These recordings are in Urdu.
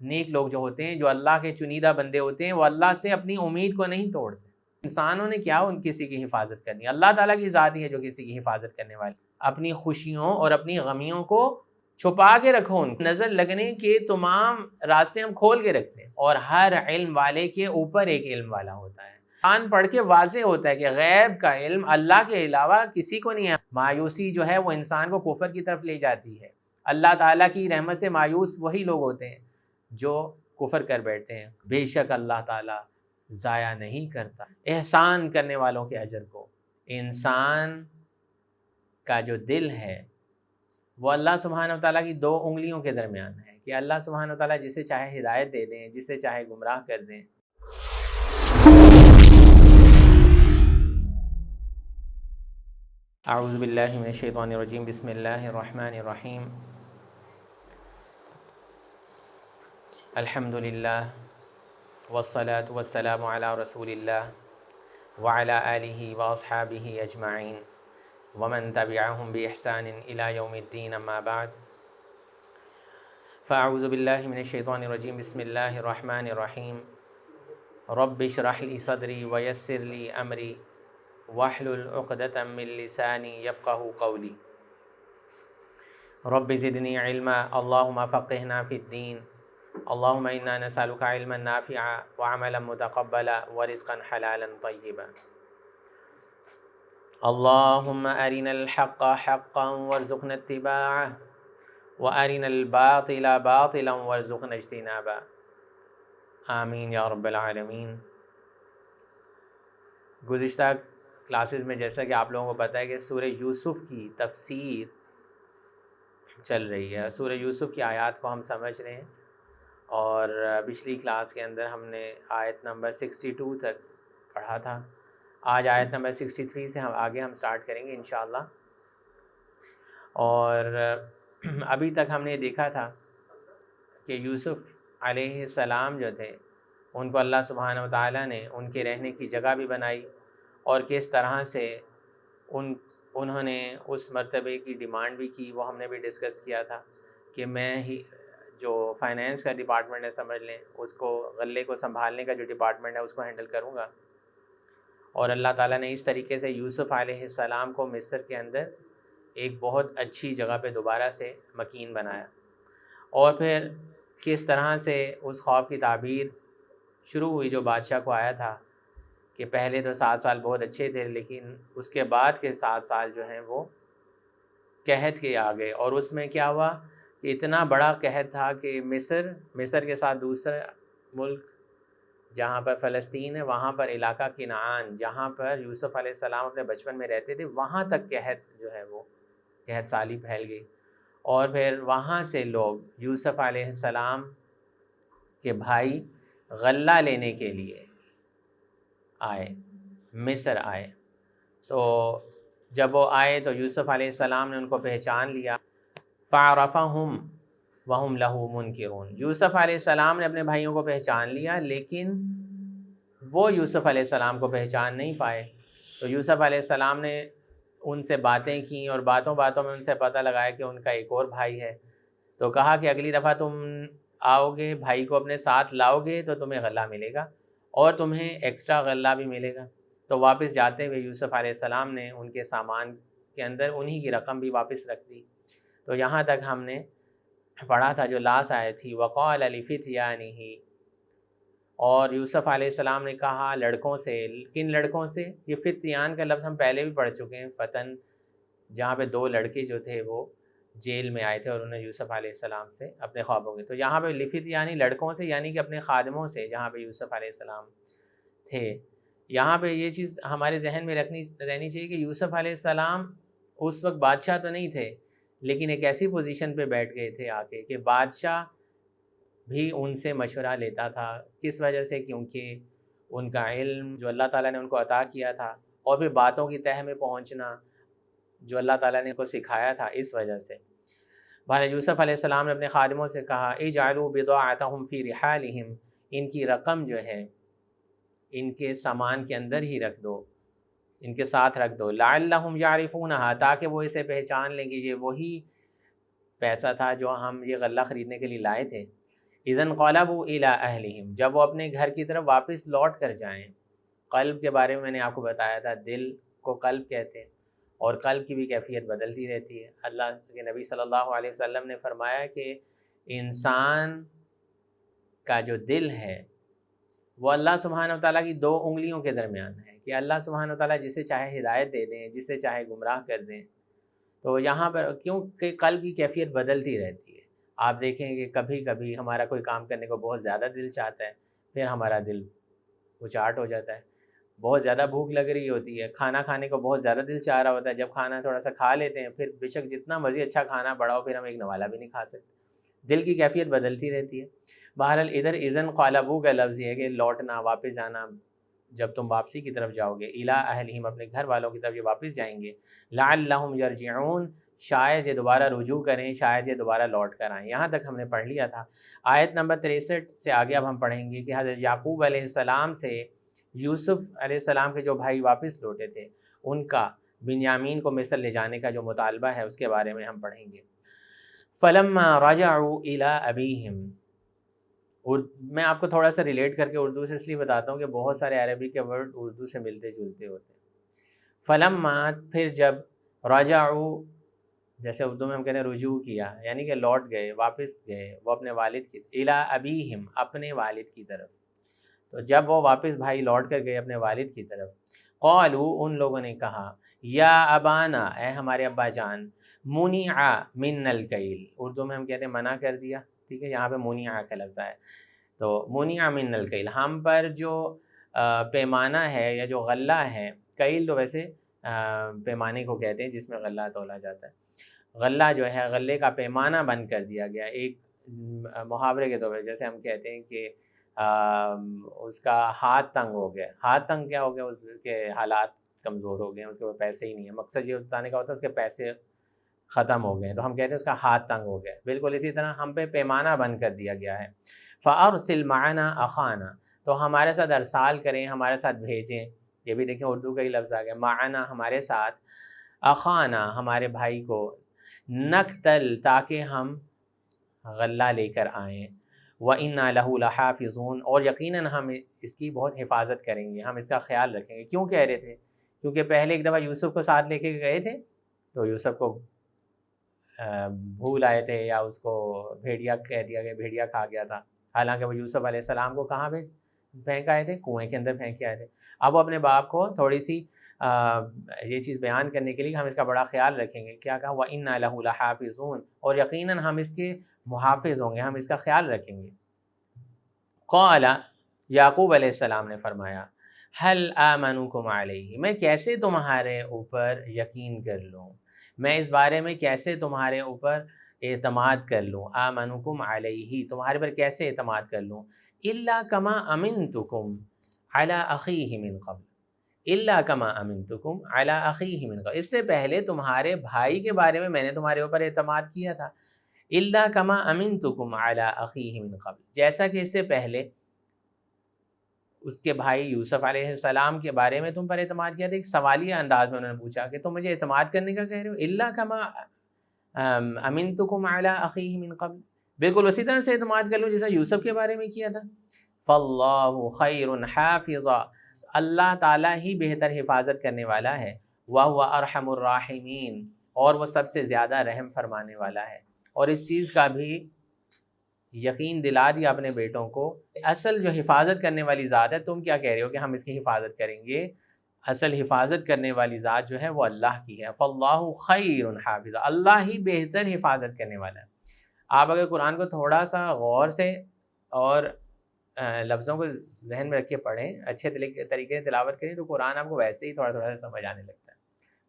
نیک لوگ جو ہوتے ہیں، جو اللہ کے چنیدہ بندے ہوتے ہیں، وہ اللہ سے اپنی امید کو نہیں توڑتے۔ انسانوں نے کیا ان کسی کی حفاظت کرنی، اللہ تعالیٰ کی ذات ہی ہے جو کسی کی حفاظت کرنے والی۔ اپنی خوشیوں اور اپنی غمیوں کو چھپا کے رکھو، ان نظر لگنے کے تمام راستے ہم کھول کے رکھتے ہیں، اور ہر علم والے کے اوپر ایک علم والا ہوتا ہے۔ قرآن پڑھ کے واضح ہوتا ہے کہ غیب کا علم اللہ کے علاوہ کسی کو نہیں ہے۔ مایوسی جو ہے وہ انسان کو کفر کی طرف لے جاتی ہے۔ اللہ تعالیٰ کی رحمت سے مایوس وہی لوگ ہوتے ہیں جو کفر کر بیٹھتے ہیں۔ بے شک اللہ تعالیٰ ضائع نہیں کرتا احسان کرنے والوں کے اجر کو۔ انسان کا جو دل ہے وہ اللہ سبحانہ وتعالیٰ کی 2 انگلیوں کے درمیان ہے کہ اللہ سبحانہ وتعالیٰ جسے چاہے ہدایت دے دیں، جسے چاہے گمراہ کر دیں۔ اعوذ باللہ من الشیطان الرجیم، بسم اللہ الرحمن الرحیم۔ الحمد للہ والصلاة والسلام علی رسول اللہ وعلی آلہ واصحابہ اجمعین ومن تبعہم بإحسان الی یوم الدین، اما بعد فاعوذ باللہ من الشیطان الرجیم، بسم اللہ الرحمن الرحیم۔ رب اشرح لی صدری ویسر لی امری واحلل عقدۃ من لسانی یفقہوا قولی۔ رب زدنی علما، اللہم فقہنا فی الدین، اللہم انا نسألک علما نافعا وعملا متقبلا ورزقا حلالا طیبا۔ اللہم ارنا الحق حقا وارزقنا اتباعہ وارنا الباطل باطلا وارزقنا اجتنابہ، آمین یا رب العالمین۔ گزشتہ کلاسز میں جیسا کہ آپ لوگوں کو پتہ ہے کہ سورہ یوسف کی تفسیر چل رہی ہے، سورہ یوسف کی آیات کو ہم سمجھ رہے ہیں، اور پچھلی کلاس کے اندر ہم نے آیت نمبر 62 تک پڑھا تھا۔ آج آیت نمبر 63 سے آگے ہم سٹارٹ کریں گے انشاءاللہ۔ اور ابھی تک ہم نے دیکھا تھا کہ یوسف علیہ السلام جو تھے ان کو اللہ سبحانہ وتعالیٰ نے ان کے رہنے کی جگہ بھی بنائی، اور کس طرح سے انہوں نے اس مرتبے کی ڈیمانڈ بھی کی، وہ ہم نے بھی ڈسکس کیا تھا کہ میں ہی جو فائنینس کا ڈپارٹمنٹ ہے سمجھ لیں، اس کو غلے کو سنبھالنے کا جو ڈپارٹمنٹ ہے اس کو ہینڈل کروں گا۔ اور اللہ تعالیٰ نے اس طریقے سے یوسف علیہ السلام کو مصر کے اندر ایک بہت اچھی جگہ پہ دوبارہ سے مکین بنایا، اور پھر کس طرح سے اس خواب کی تعبیر شروع ہوئی جو بادشاہ کو آیا تھا کہ پہلے تو 7 سال بہت اچھے تھے، لیکن اس کے بعد کے 7 سال جو ہیں وہ قحط کے آ گئے، اور اس میں کیا ہوا کہ اتنا بڑا قحط تھا کہ مصر کے ساتھ دوسرا ملک جہاں پر فلسطین ہے، وہاں پر علاقہ کنعان جہاں پر یوسف علیہ السلام اپنے بچپن میں رہتے تھے، وہاں تک قحط جو ہے وہ قحط سالی پھیل گئی، اور پھر وہاں سے لوگ یوسف علیہ السلام کے بھائی غلہ لینے کے لیے آئے، مصر آئے۔ تو جب وہ آئے تو یوسف علیہ السلام نے ان کو پہچان لیا، فعرفہم وہم لہ منکرون۔ یوسف علیہ السلام نے اپنے بھائیوں کو پہچان لیا، لیکن وہ یوسف علیہ السلام کو پہچان نہیں پائے۔ تو یوسف علیہ السلام نے ان سے باتیں کیں، اور باتوں میں ان سے پتہ لگایا کہ ان کا ایک اور بھائی ہے۔ تو کہا کہ اگلی دفعہ تم آؤ گے، بھائی کو اپنے ساتھ لاؤ گے تو تمہیں غلہ ملے گا، اور تمہیں ایکسٹرا غلہ بھی ملے گا۔ تو واپس جاتے ہوئے یوسف علیہ السلام نے ان کے سامان کے اندر انہی کی رقم بھی واپس رکھ دی۔ تو یہاں تک ہم نے پڑھا تھا جو لاسٹ آئے تھی، وقال لفتیانہ، اور یوسف علیہ السلام نے کہا لڑکوں سے۔ کن لڑکوں سے؟ یہ فتیان کا لفظ ہم پہلے بھی پڑھ چکے ہیں، فتن جہاں پہ 2 لڑکے جو تھے وہ جیل میں آئے تھے اور انہوں نے یوسف علیہ السلام سے اپنے خوابوں کے، تو یہاں پہ لفت یعنی لڑکوں سے، یعنی کہ اپنے خادموں سے جہاں پہ یوسف علیہ السلام تھے۔ یہاں پہ یہ چیز ہمارے ذہن میں رہنی چاہیے کہ یوسف علیہ السلام اس وقت بادشاہ تو نہیں تھے، لیکن ایک ایسی پوزیشن پہ بیٹھ گئے تھے آ کے کہ بادشاہ بھی ان سے مشورہ لیتا تھا۔ کس وجہ سے؟ کیونکہ ان کا علم جو اللہ تعالیٰ نے ان کو عطا کیا تھا، اور پھر باتوں کی تہہ میں پہنچنا جو اللہ تعالیٰ نے ان کو سکھایا تھا، اس وجہ سے۔ بہرحال یوسف علیہ السلام نے اپنے خادموں سے کہا اجعلوا بضاعتهم فی رحالہم، ان کی رقم جو ہے ان کے سامان کے اندر ہی رکھ دو، ان کے ساتھ رکھ دو، لعلہم یعرفونہا، تاکہ وہ اسے پہچان لیں گے یہ وہی پیسہ تھا جو ہم یہ غلہ خریدنے کے لیے لائے تھے۔ اذن قلبوا الی اہلہم، جب وہ اپنے گھر کی طرف واپس لوٹ کر جائیں۔ قلب کے بارے میں نے آپ کو بتایا تھا، دل کو قلب کہتے ہیں، اور قلب کی بھی کیفیت بدلتی رہتی ہے۔ اللہ کے نبی صلی اللہ علیہ وسلم نے فرمایا کہ انسان کا جو دل ہے وہ اللہ سبحانہ و تعالیٰ کی 2 انگلیوں کے درمیان ہے، کہ اللہ سبحانہ و تعالیٰ جسے چاہے ہدایت دے دیں، جسے چاہے گمراہ کر دیں۔ تو یہاں پر کیونکہ قلب کی کیفیت بدلتی رہتی ہے، آپ دیکھیں کہ کبھی کبھی ہمارا کوئی کام کرنے کو بہت زیادہ دل چاہتا ہے، پھر ہمارا دل اچاٹ ہو جاتا ہے۔ بہت زیادہ بھوک لگ رہی ہوتی ہے، کھانا کھانے کو بہت زیادہ دل چاہ رہا ہوتا ہے، جب کھانا تھوڑا سا کھا لیتے ہیں پھر بے شک جتنا مرضی اچھا کھانا پڑا ہو پھر ہم ایک نوالا بھی نہیں کھا سکتے۔ دل کی کیفیت بدلتی رہتی ہے۔ بہرحال ادھر اذن قلبوا کا لفظ یہ ہے کہ لوٹنا، واپس جانا، جب تم واپسی کی طرف جاؤ گے، الی اہلہم، اپنے گھر والوں کی طرف یہ واپس جائیں گے، لعلہم یرجعون، شاید یہ دوبارہ رجوع کریں، شاید یہ دوبارہ لوٹ کر آئیں۔ یہاں تک ہم نے پڑھ لیا تھا۔ آیت نمبر 63 سے آگے اب ہم پڑھیں گے کہ حضرت یعقوب علیہ السلام سے یوسف علیہ السلام کے جو بھائی واپس لوٹے تھے ان کا بنیامین کو مصر لے جانے کا جو مطالبہ ہے اس کے بارے میں ہم پڑھیں گے۔ فلما رجعوا الی ابیہم، میں آپ کو تھوڑا سا ریلیٹ کر کے اردو سے اس لیے بتاتا ہوں کہ بہت سارے عربی کے ورڈ اردو سے ملتے جلتے ہوتے ہیں۔ فلما، پھر جب، رجعوا جیسے اردو میں ہم کہتے ہیں رجوع کیا، یعنی کہ لوٹ گئے، واپس گئے وہ اپنے والد کی، الی ابیہم، اپنے والد کی طرف۔ تو جب وہ واپس بھائی لوٹ کر گئے اپنے والد کی طرف، قالوا، ان لوگوں نے کہا، یا ابانا، اے ہمارے ابا جان، منع من الکیل، اردو میں ہم کہتے ہیں منع کر دیا، ٹھیک ہے، یہاں پہ منع کا لفظ ہے، تو منع من الکیل، ہم پر جو پیمانہ ہے یا جو غلہ ہے، کیل تو ویسے پیمانے کو کہتے ہیں جس میں غلہ تولا جاتا ہے، غلہ جو ہے غلے کا پیمانہ بند کر دیا گیا، ایک محاورے کے طور پر جیسے ہم کہتے ہیں کہ اس کا ہاتھ تنگ ہو گیا، ہاتھ تنگ کیا ہو گیا، اس کے حالات کمزور ہو گئے ہیں، اس کے پاس پیسے ہی نہیں ہیں، مقصد یہ بتانے کا ہوتا ہے اس کے پیسے ختم ہو گئے ہیں، تو ہم کہتے ہیں اس کا ہاتھ تنگ ہو گیا، بالکل اسی طرح ہم پہ پیمانہ بند کر دیا گیا ہے۔ فَأَرْسِلْ مَعَنَا أَخَانَا، تو ہمارے ساتھ ارسال کریں، ہمارے ساتھ بھیجیں، یہ بھی دیکھیں اردو کا ہی لفظ آ گیا، معنا ہمارے ساتھ، اخانا ہمارے بھائی کو، نقتل تاکہ ہم غلہ لے کر آئیں، وَإِنَّا لَهُ لَحَافِظُونَ، اور یقیناً ہم اس کی بہت حفاظت کریں گے، ہم اس کا خیال رکھیں گے۔ کیوں کہہ رہے تھے؟ کیونکہ پہلے ایک دفعہ یوسف کو ساتھ لے کے گئے تھے تو یوسف کو بھول آئے تھے، یا اس کو بھیڑیا کہہ دیا گیا، بھیڑیا کھا گیا تھا، حالانکہ وہ یوسف علیہ السلام کو کہاں پھینک آئے تھے؟ کنویں کے اندر پھینک کے آئے تھے۔ اب وہ اپنے باپ کو تھوڑی سی یہ چیز بیان کرنے کے لیے ہم اس کا بڑا خیال رکھیں گے، کیا کہا؟ وَإِنَّا لَهُ لَحَافِظُونَ، اور یقیناً ہم اس کے محافظ ہوں گے، ہم اس کا خیال رکھیں گے۔ قال، یعقوب علیہ السلام نے فرمایا، هل آمنکم علیہ، میں کیسے تمہارے اوپر یقین کر لوں، میں اس بارے میں کیسے تمہارے اوپر اعتماد کر لوں، آمنکم علیہ، تمہارے پر کیسے اعتماد کر لوں، الا کما امنتکم علی اخیہ من قبل، الا کما امنتکم علی اخیہ من قبل، اس سے پہلے تمہارے بھائی کے بارے میں نے تمہارے اوپر اعتماد کیا تھا، الا کما امنتکم علی اخیہ من قبل، جیسا کہ اس سے پہلے اس کے بھائی یوسف علیہ السلام کے بارے میں تم پر اعتماد کیا تھا۔ ایک سوالیہ انداز میں انہوں نے پوچھا کہ تم مجھے اعتماد کرنے کا کہہ رہے ہو، الا کما امنتکم علی اخیہ من قبل، بالکل اسی طرح سے اعتماد کر لو جیسا یوسف کے بارے میں کیا تھا۔ فاللہ خیر حافظا، اللہ تعالیٰ ہی بہتر حفاظت کرنے والا ہے، وہو ارحم الراحمین، اور وہ سب سے زیادہ رحم فرمانے والا ہے۔ اور اس چیز کا بھی یقین دلا دیا اپنے بیٹوں کو، اصل جو حفاظت کرنے والی ذات ہے، تم کیا کہہ رہے ہو کہ ہم اس کی حفاظت کریں گے، اصل حفاظت کرنے والی ذات جو ہے وہ اللہ کی ہے۔ فاللہ خیر حافظ، اللہ ہی بہتر حفاظت کرنے والا ہے۔ آپ اگر قرآن کو تھوڑا سا غور سے اور لفظوں کو ذہن میں رکھ کے پڑھیں، اچھے طریقے سے تلاوت کریں، تو قرآن آپ کو ویسے ہی تھوڑا تھوڑا سا سمجھ آنے لگتا ہے۔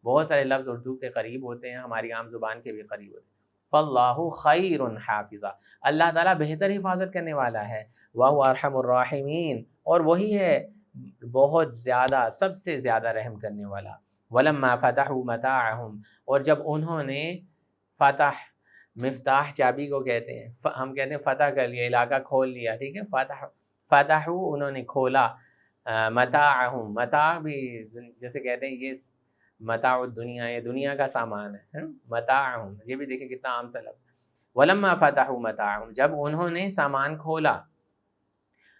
بہت سارے لفظ اردو کے قریب ہوتے ہیں، ہماری عام زبان کے بھی قریب ہوتے ہیں۔ فاللہ خیر حافظا، اللہ تعالیٰ بہتر حفاظت کرنے والا ہے، وہو ارحم الراحمین، اور وہی ہے بہت زیادہ، سب سے زیادہ رحم کرنے والا۔ ولما فتحوا متاعهم، اور جب انہوں نے فتح، مفتاح چابی کو کہتے ہیں، ہم کہتے ہیں فتح کر لیا، علاقہ کھول لیا، ٹھیک ہے، فتحوا انہوں نے کھولا، متاعهم، متاع بھی جیسے کہتے ہیں یہ متاع الدنیا، یہ دنیا کا سامان ہے، متاعهم، یہ بھی دیکھیں کتنا عام سا لفظ۔ ولما فتحوا متاعهم، جب انہوں نے سامان کھولا،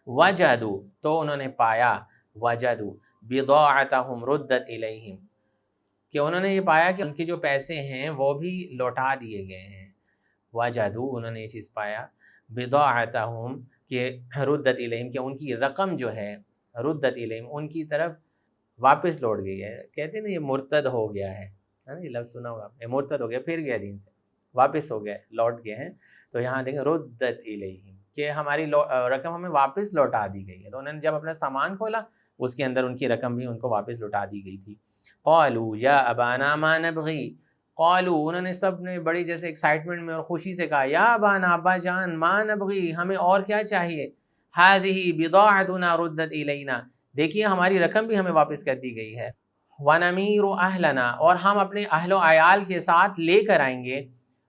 وجدوا تو انہوں نے پایا، وجدوا بضاعتهم ردت الیہم کہ انہوں نے یہ پایا کہ ان کے جو پیسے ہیں وہ بھی لوٹا دیے گئے ہیں، وجدوا انہوں نے یہ چیز پایا، بضاعتهم کہ ردت الیہم کہ ان کی رقم جو ہے ردت الیہم ان کی طرف واپس لوٹ گئی ہے. کہتے ہیں نا یہ مرتد ہو گیا ہے نا، یہ لفظ سنا ہوگا، یہ مرتد ہو گیا، پھر گیا دین سے، واپس ہو گئے، لوٹ گئے ہیں. تو یہاں دیکھیں ردت الیہم کہ ہماری رقم ہمیں واپس لوٹا دی گئی ہے. تو انہوں نے جب اپنا سامان کھولا اس کے اندر ان کی رقم بھی ان کو واپس لوٹا دی گئی تھی. قالوا یا ابانا ما نبغی، قالوا انہوں نے سب نے بڑی جیسے ایکسائٹمنٹ میں اور خوشی سے کہا، یا ابانا ابا جان، ما نبغی ہمیں اور کیا چاہیے، هذه بضاعتنا ردت الینا دیکھیے ہماری رقم بھی ہمیں واپس کر دی گئی ہے. وَنَمِيرُ أَهْلَنَا اور ہم اپنے اہل و عیال کے ساتھ لے کر آئیں گے.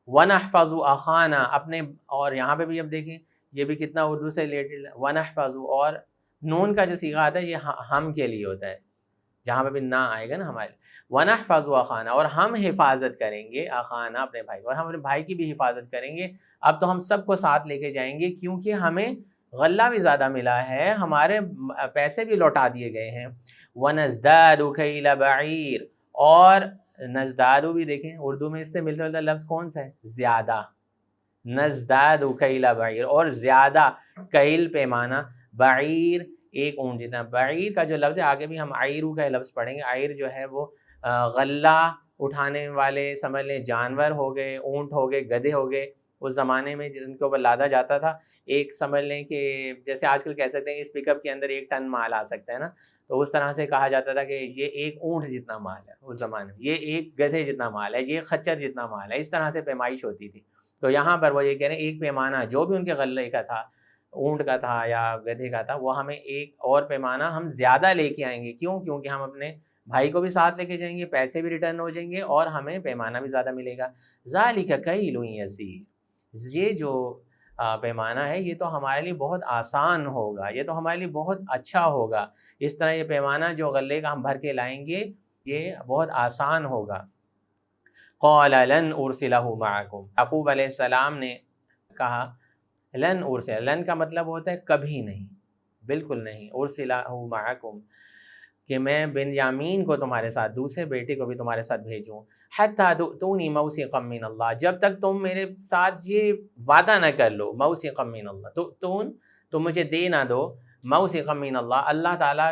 وَنَحْفَظُ أَخَانَا اپنے، اور یہاں پہ بھی اب دیکھیں یہ بھی کتنا اردو سے ریلیٹڈ ہے. وَنَحْفَظُ اور نون کا جو صیغہ آتا ہے یہ ہم کے لیے ہوتا ہے، جہاں پہ بھی نہ آئے گا نا ہمارے. وَنَحْفَظُ أَخَانَا اور ہم حفاظت کریں گے، اخانا اپنے بھائی کو، اور ہم اپنے بھائی کی بھی حفاظت کریں گے. اب تو ہم سب کو ساتھ لے کے جائیں گے کیونکہ ہمیں غلہ بھی زیادہ ملا ہے، ہمارے پیسے بھی لوٹا دیے گئے ہیں. وَنَزْدَادُ كَيْلَ بَعِيرٍ اور نزدادو بھی دیکھیں اردو میں اس سے ملتا جلتا لفظ کون سا ہے، زیادہ. نزدادو کیل بعیر اور زیادہ، کیل پیمانہ، بعیر ایک اونٹ جتنا. بعیر کا جو لفظ ہے آگے بھی ہم عیرو کا لفظ پڑھیں گے. عیر جو ہے وہ غلہ اٹھانے والے سمجھ لیں جانور ہو گئے، اونٹ ہو گئے، گدھے ہو گئے، اس زمانے میں جن کے اوپر لادا جاتا تھا. ایک سمجھ لیں کہ جیسے آج کل کہہ سکتے ہیں اس پک اپ کے اندر 1 ٹن مال آ سکتا ہے نا، تو اس طرح سے کہا جاتا تھا کہ یہ ایک اونٹ جتنا مال ہے اس زمانے میں، یہ ایک گدھے جتنا مال ہے، یہ خچر جتنا مال ہے. اس طرح سے پیمائش ہوتی تھی. تو یہاں پر وہ یہ کہہ رہے ہیں ایک پیمانہ جو بھی ان کے غلے کا تھا، اونٹ کا تھا یا گدھے کا تھا، وہ ہمیں ایک اور پیمانہ ہم زیادہ لے کے آئیں گے. کیوں؟ کیونکہ ہم اپنے بھائی کو بھی ساتھ لے کے جائیں گے، پیسے بھی ریٹرن ہو جائیں گے اور ہمیں پیمانہ بھی زیادہ ملے گا. ذالک کیل یسیر یہ جو پیمانہ ہے یہ تو ہمارے لیے بہت آسان ہوگا، یہ تو ہمارے لیے بہت اچھا ہوگا. اس طرح یہ پیمانہ جو غلے کا ہم بھر کے لائیں گے یہ بہت آسان ہوگا. قال لن ارسلہ معکم یعقوب علیہ السلام نے کہا لن ارسل، لن کا مطلب ہوتا ہے کبھی نہیں، بالکل نہیں. ارسلہ معکم کہ میں بنیامین کو تمہارے ساتھ، دوسرے بیٹے کو بھی تمہارے ساتھ بھیجوں. حتیٰ تؤتونی موثقا من اللہ جب تک تم میرے ساتھ یہ وعدہ نہ کر لو. موثقا من اللہ تم مجھے دے نہ دو، موثقا من اللہ اللہ تعالیٰ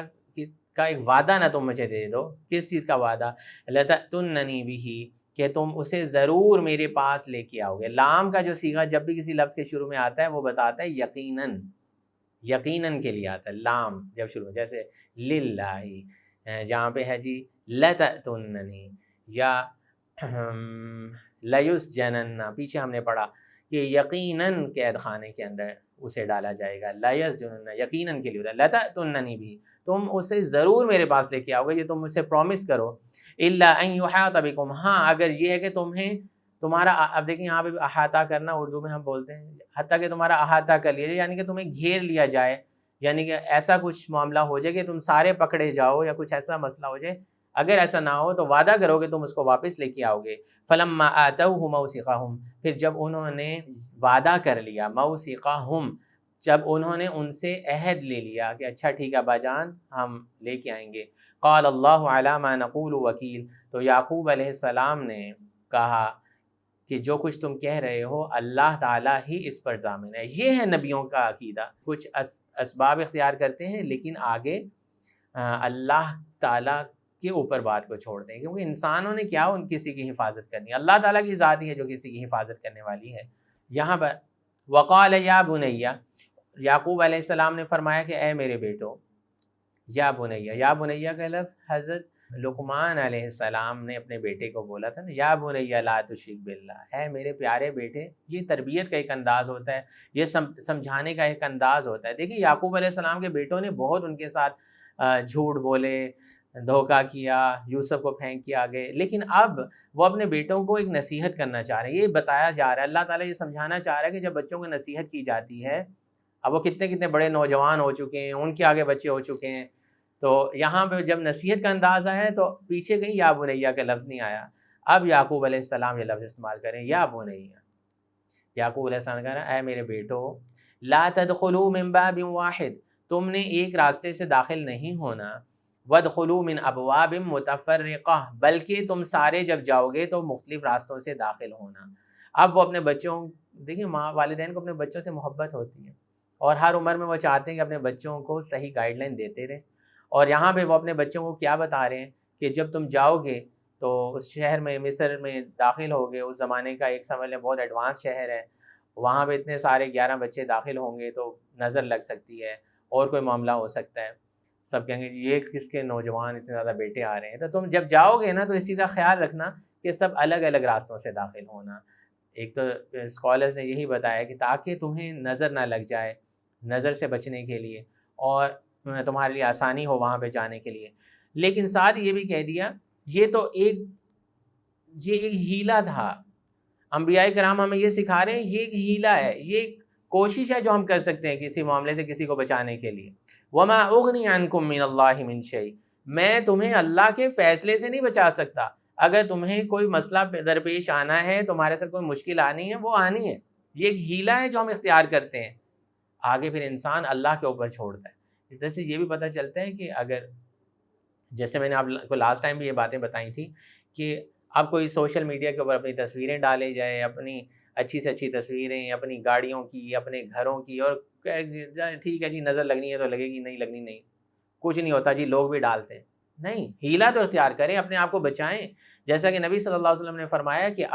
کا ایک وعدہ نہ تم مجھے دے دو. کس چیز کا وعدہ؟ لتأتوننی بہ کہ تم اسے ضرور میرے پاس لے کے آؤ گے. لام کا جو صیغہ جب بھی کسی لفظ کے شروع میں آتا ہے وہ بتاتا ہے یقیناً، یقیناً کے لیے آتا ہے. لام جب شروع، جیسے للہ جہاں پہ ہے جی لتأتوننی، یا لیسجنن پیچھے ہم نے پڑھا کہ یقیناً قید خانے کے اندر اسے ڈالا جائے گا. لیسجنن یقیناً کے لیے ہوتا ہے. لتأتوننی بھی تم اسے ضرور میرے پاس لے کے آؤ گے، یہ تم مجھ سے پرومس کرو. الا ان یحاط بکم ہاں اگر یہ ہے کہ تمہیں تمہارا، اب دیکھیں یہاں پہ احاطہ کرنا اردو میں ہم بولتے ہیں حتیٰ کہ تمہارا احاطہ کر لیا جائے، یعنی کہ تمہیں گھیر لیا جائے، یعنی کہ ایسا کچھ معاملہ ہو جائے کہ تم سارے پکڑے جاؤ یا کچھ ایسا مسئلہ ہو جائے. اگر ایسا نہ ہو تو وعدہ کرو کہ تم اس کو واپس لے کے آؤ گے. فلما آتوہ موثقہم پھر جب انہوں نے وعدہ کر لیا، موثقہم جب انہوں نے ان سے عہد لے لیا کہ اچھا ٹھیک ہے ابا جان ہم لے کے آئیں گے. قال اللہ علی ما نقول وکیل تو یعقوب علیہ السلام نے کہا کہ جو کچھ تم کہہ رہے ہو اللہ تعالیٰ ہی اس پر ضامن ہے. یہ ہے نبیوں کا عقیدہ، کچھ اسباب اختیار کرتے ہیں لیکن آگے اللہ تعالیٰ کے اوپر بات کو چھوڑتے ہیں، کیونکہ انسانوں نے کیا ان کسی کی حفاظت کرنی، اللہ تعالیٰ کی ذات ہی ہے جو کسی کی حفاظت کرنے والی ہے. یہاں پر وقال یا بنیہ یعقوب علیہ السلام نے فرمایا کہ اے میرے بیٹو. یا بنیہ، یا بنیہ کا لفظ حضرت لقمان علیہ السلام نے اپنے بیٹے کو بولا تھا نا، یا بنیہ لا تشرک باللہ، اے میرے پیارے بیٹے. یہ تربیت کا ایک انداز ہوتا ہے، یہ سمجھانے کا ایک انداز ہوتا ہے. دیکھیں یعقوب علیہ السلام کے بیٹوں نے بہت ان کے ساتھ جھوٹ بولے، دھوکہ کیا، یوسف کو پھینک کے آگے، لیکن اب وہ اپنے بیٹوں کو ایک نصیحت کرنا چاہ رہے ہیں. یہ بتایا جا رہا ہے، اللہ تعالیٰ یہ سمجھانا چاہ رہا ہے کہ جب بچوں کو نصیحت کی جاتی ہے، اب وہ کتنے بڑے نوجوان ہو چکے ہیں، ان کے آگے بچے ہو چکے ہیں، تو یہاں پہ جب نصیحت کا انداز آیا ہے تو پیچھے کہیں یا بنیہ کا لفظ نہیں آیا. اب یعقوب علیہ السلام یہ لفظ استعمال کریں یا بنیہ. یعقوب علیہ السلام نے کہا اے میرے بیٹو لا تدخلوا من باب واحد، تم نے ایک راستے سے داخل نہیں ہونا، وادخلوا من ابواب متفرقہ، بلکہ تم سارے جب جاؤ گے تو مختلف راستوں سے داخل ہونا۔ اب وہ اپنے بچوں، دیکھیں ماں والدین کو اپنے بچوں سے محبت ہوتی ہے اور ہر عمر میں وہ چاہتے ہیں کہ اپنے بچوں کو صحیح گائیڈ لائن دیتے رہیں، اور یہاں پہ وہ اپنے بچوں کو کیا بتا رہے ہیں کہ جب تم جاؤ گے تو اس شہر میں، مصر میں داخل ہوگے، اس زمانے کا ایک سمجھ لیں بہت ایڈوانس شہر ہے، وہاں پہ اتنے سارے 11 بچے داخل ہوں گے تو نظر لگ سکتی ہے اور کوئی معاملہ ہو سکتا ہے، سب کہیں گے جی یہ کس کے نوجوان اتنے زیادہ بیٹے آ رہے ہیں، تو تم جب جاؤ گے نا تو اسی کا خیال رکھنا کہ سب الگ الگ راستوں سے داخل ہونا۔ ایک تو اسکالرز نے یہی بتایا کہ تاکہ تمہیں نظر نہ لگ جائے، نظر سے بچنے کے لیے، اور تمہارے لیے آسانی ہو وہاں پہ جانے کے لیے، لیکن ساتھ یہ بھی کہہ دیا یہ تو ایک ہیلا تھا، انبیاء کرام ہمیں یہ سکھا رہے ہیں یہ ایک ہیلا ہے، یہ ایک کوشش ہے جو ہم کر سکتے ہیں کسی معاملے سے کسی کو بچانے کے لیے۔ وما اغنی عنکم من اللہ من شیء، میں تمہیں اللہ کے فیصلے سے نہیں بچا سکتا، اگر تمہیں کوئی مسئلہ درپیش آنا ہے، تمہارے ساتھ کوئی مشکل آنی ہے، وہ آنی ہے، یہ ایک ہیلا ہے جو ہم اختیار کرتے ہیں، آگے پھر انسان اللہ کے اوپر چھوڑتا ہے۔ اس طرح سے یہ بھی پتہ چلتا ہے کہ اگر، جیسے میں نے آپ کو لاسٹ ٹائم بھی یہ باتیں بتائی تھی کہ اب کوئی سوشل میڈیا کے اوپر اپنی تصویریں ڈالے جائے، اپنی اچھی سے اچھی تصویریں اپنی گاڑیوں کی، اپنے گھروں کی، اور ٹھیک ہے جی نظر لگنی ہے تو لگے گی، نہیں لگنی نہیں، کچھ نہیں ہوتا جی، لوگ بھی ڈالتے ہیں، نہیں، ہیلا تو اختیار کریں، اپنے آپ کو بچائیں، جیسا کہ نبی صلی اللہ علیہ وسلم نے فرمایا کہ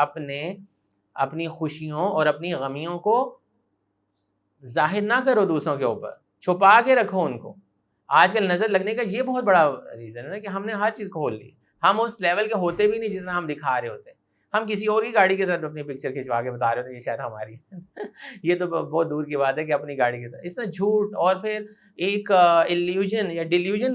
اپنی خوشیوں اور اپنی غمیوں کو ظاہر نہ کرو دوسروں کے اوپر، چھپا کے رکھو ان کو۔ آج کل نظر لگنے کا یہ بہت بڑا ریزن ہے نا کہ ہم نے ہر چیز کھول لی، ہم اس لیول کے ہوتے بھی نہیں جتنا ہم دکھا رہے ہوتے ہیں، ہم کسی اور کی گاڑی کے ساتھ اپنی پکچر کھنچوا کے بتا رہے ہوتے ہیں یہ شاید ہماری ہے یہ تو بہت دور کی بات ہے کہ اپنی گاڑی کے ساتھ، اس میں جھوٹ اور پھر ایک ایلیوژن یا ڈیلیوژن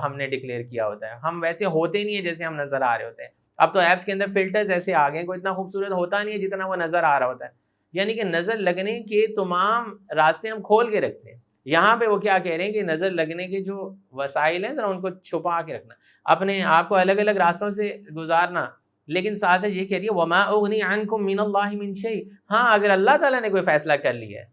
ہم نے ڈکلیئر کیا ہوتا ہے، ہم ویسے ہوتے نہیں ہیں جیسے ہم نظر آ رہے ہوتے ہیں۔ اب تو ایپس کے اندر فلٹرز ایسے آ گئے ہیں، کوئی اتنا خوبصورت ہوتا نہیں ہے جتنا وہ نظر آ رہا ہوتا ہے، یعنی کہ نظر لگنے کے تمام راستے ہم کھول کے رکھتے ہیں۔ یہاں پہ وہ کیا کہہ رہے ہیں کہ نظر لگنے کے جو وسائل ہیں ذرا ان کو چھپا کے رکھنا، اپنے آپ کو الگ الگ راستوں سے گزارنا، لیکن ساتھ سے یہ کہہ رہی ہے وما اغنی عنکم من اللہ من شیء، ہاں اگر اللہ تعالیٰ نے کوئی فیصلہ کر لیا ہے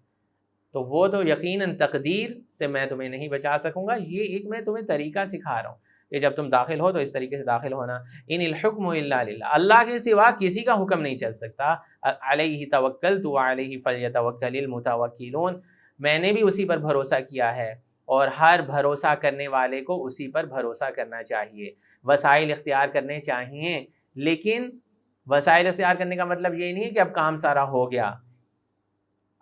تو وہ تو یقیناً تقدیر سے میں تمہیں نہیں بچا سکوں گا، یہ ایک میں تمہیں طریقہ سکھا رہا ہوں کہ جب تم داخل ہو تو اس طریقے سے داخل ہونا۔ ان الحکم الا للہ، اللہ کے سوا کسی کا حکم نہیں چل سکتا، علیہ توکلت وعلیہ فلیتوکل المتوکلون، میں نے بھی اسی پر بھروسہ کیا ہے اور ہر بھروسہ کرنے والے کو اسی پر بھروسہ کرنا چاہیے۔ وسائل اختیار کرنے چاہیے، لیکن وسائل اختیار کرنے کا مطلب یہ نہیں ہے کہ اب کام سارا ہو گیا،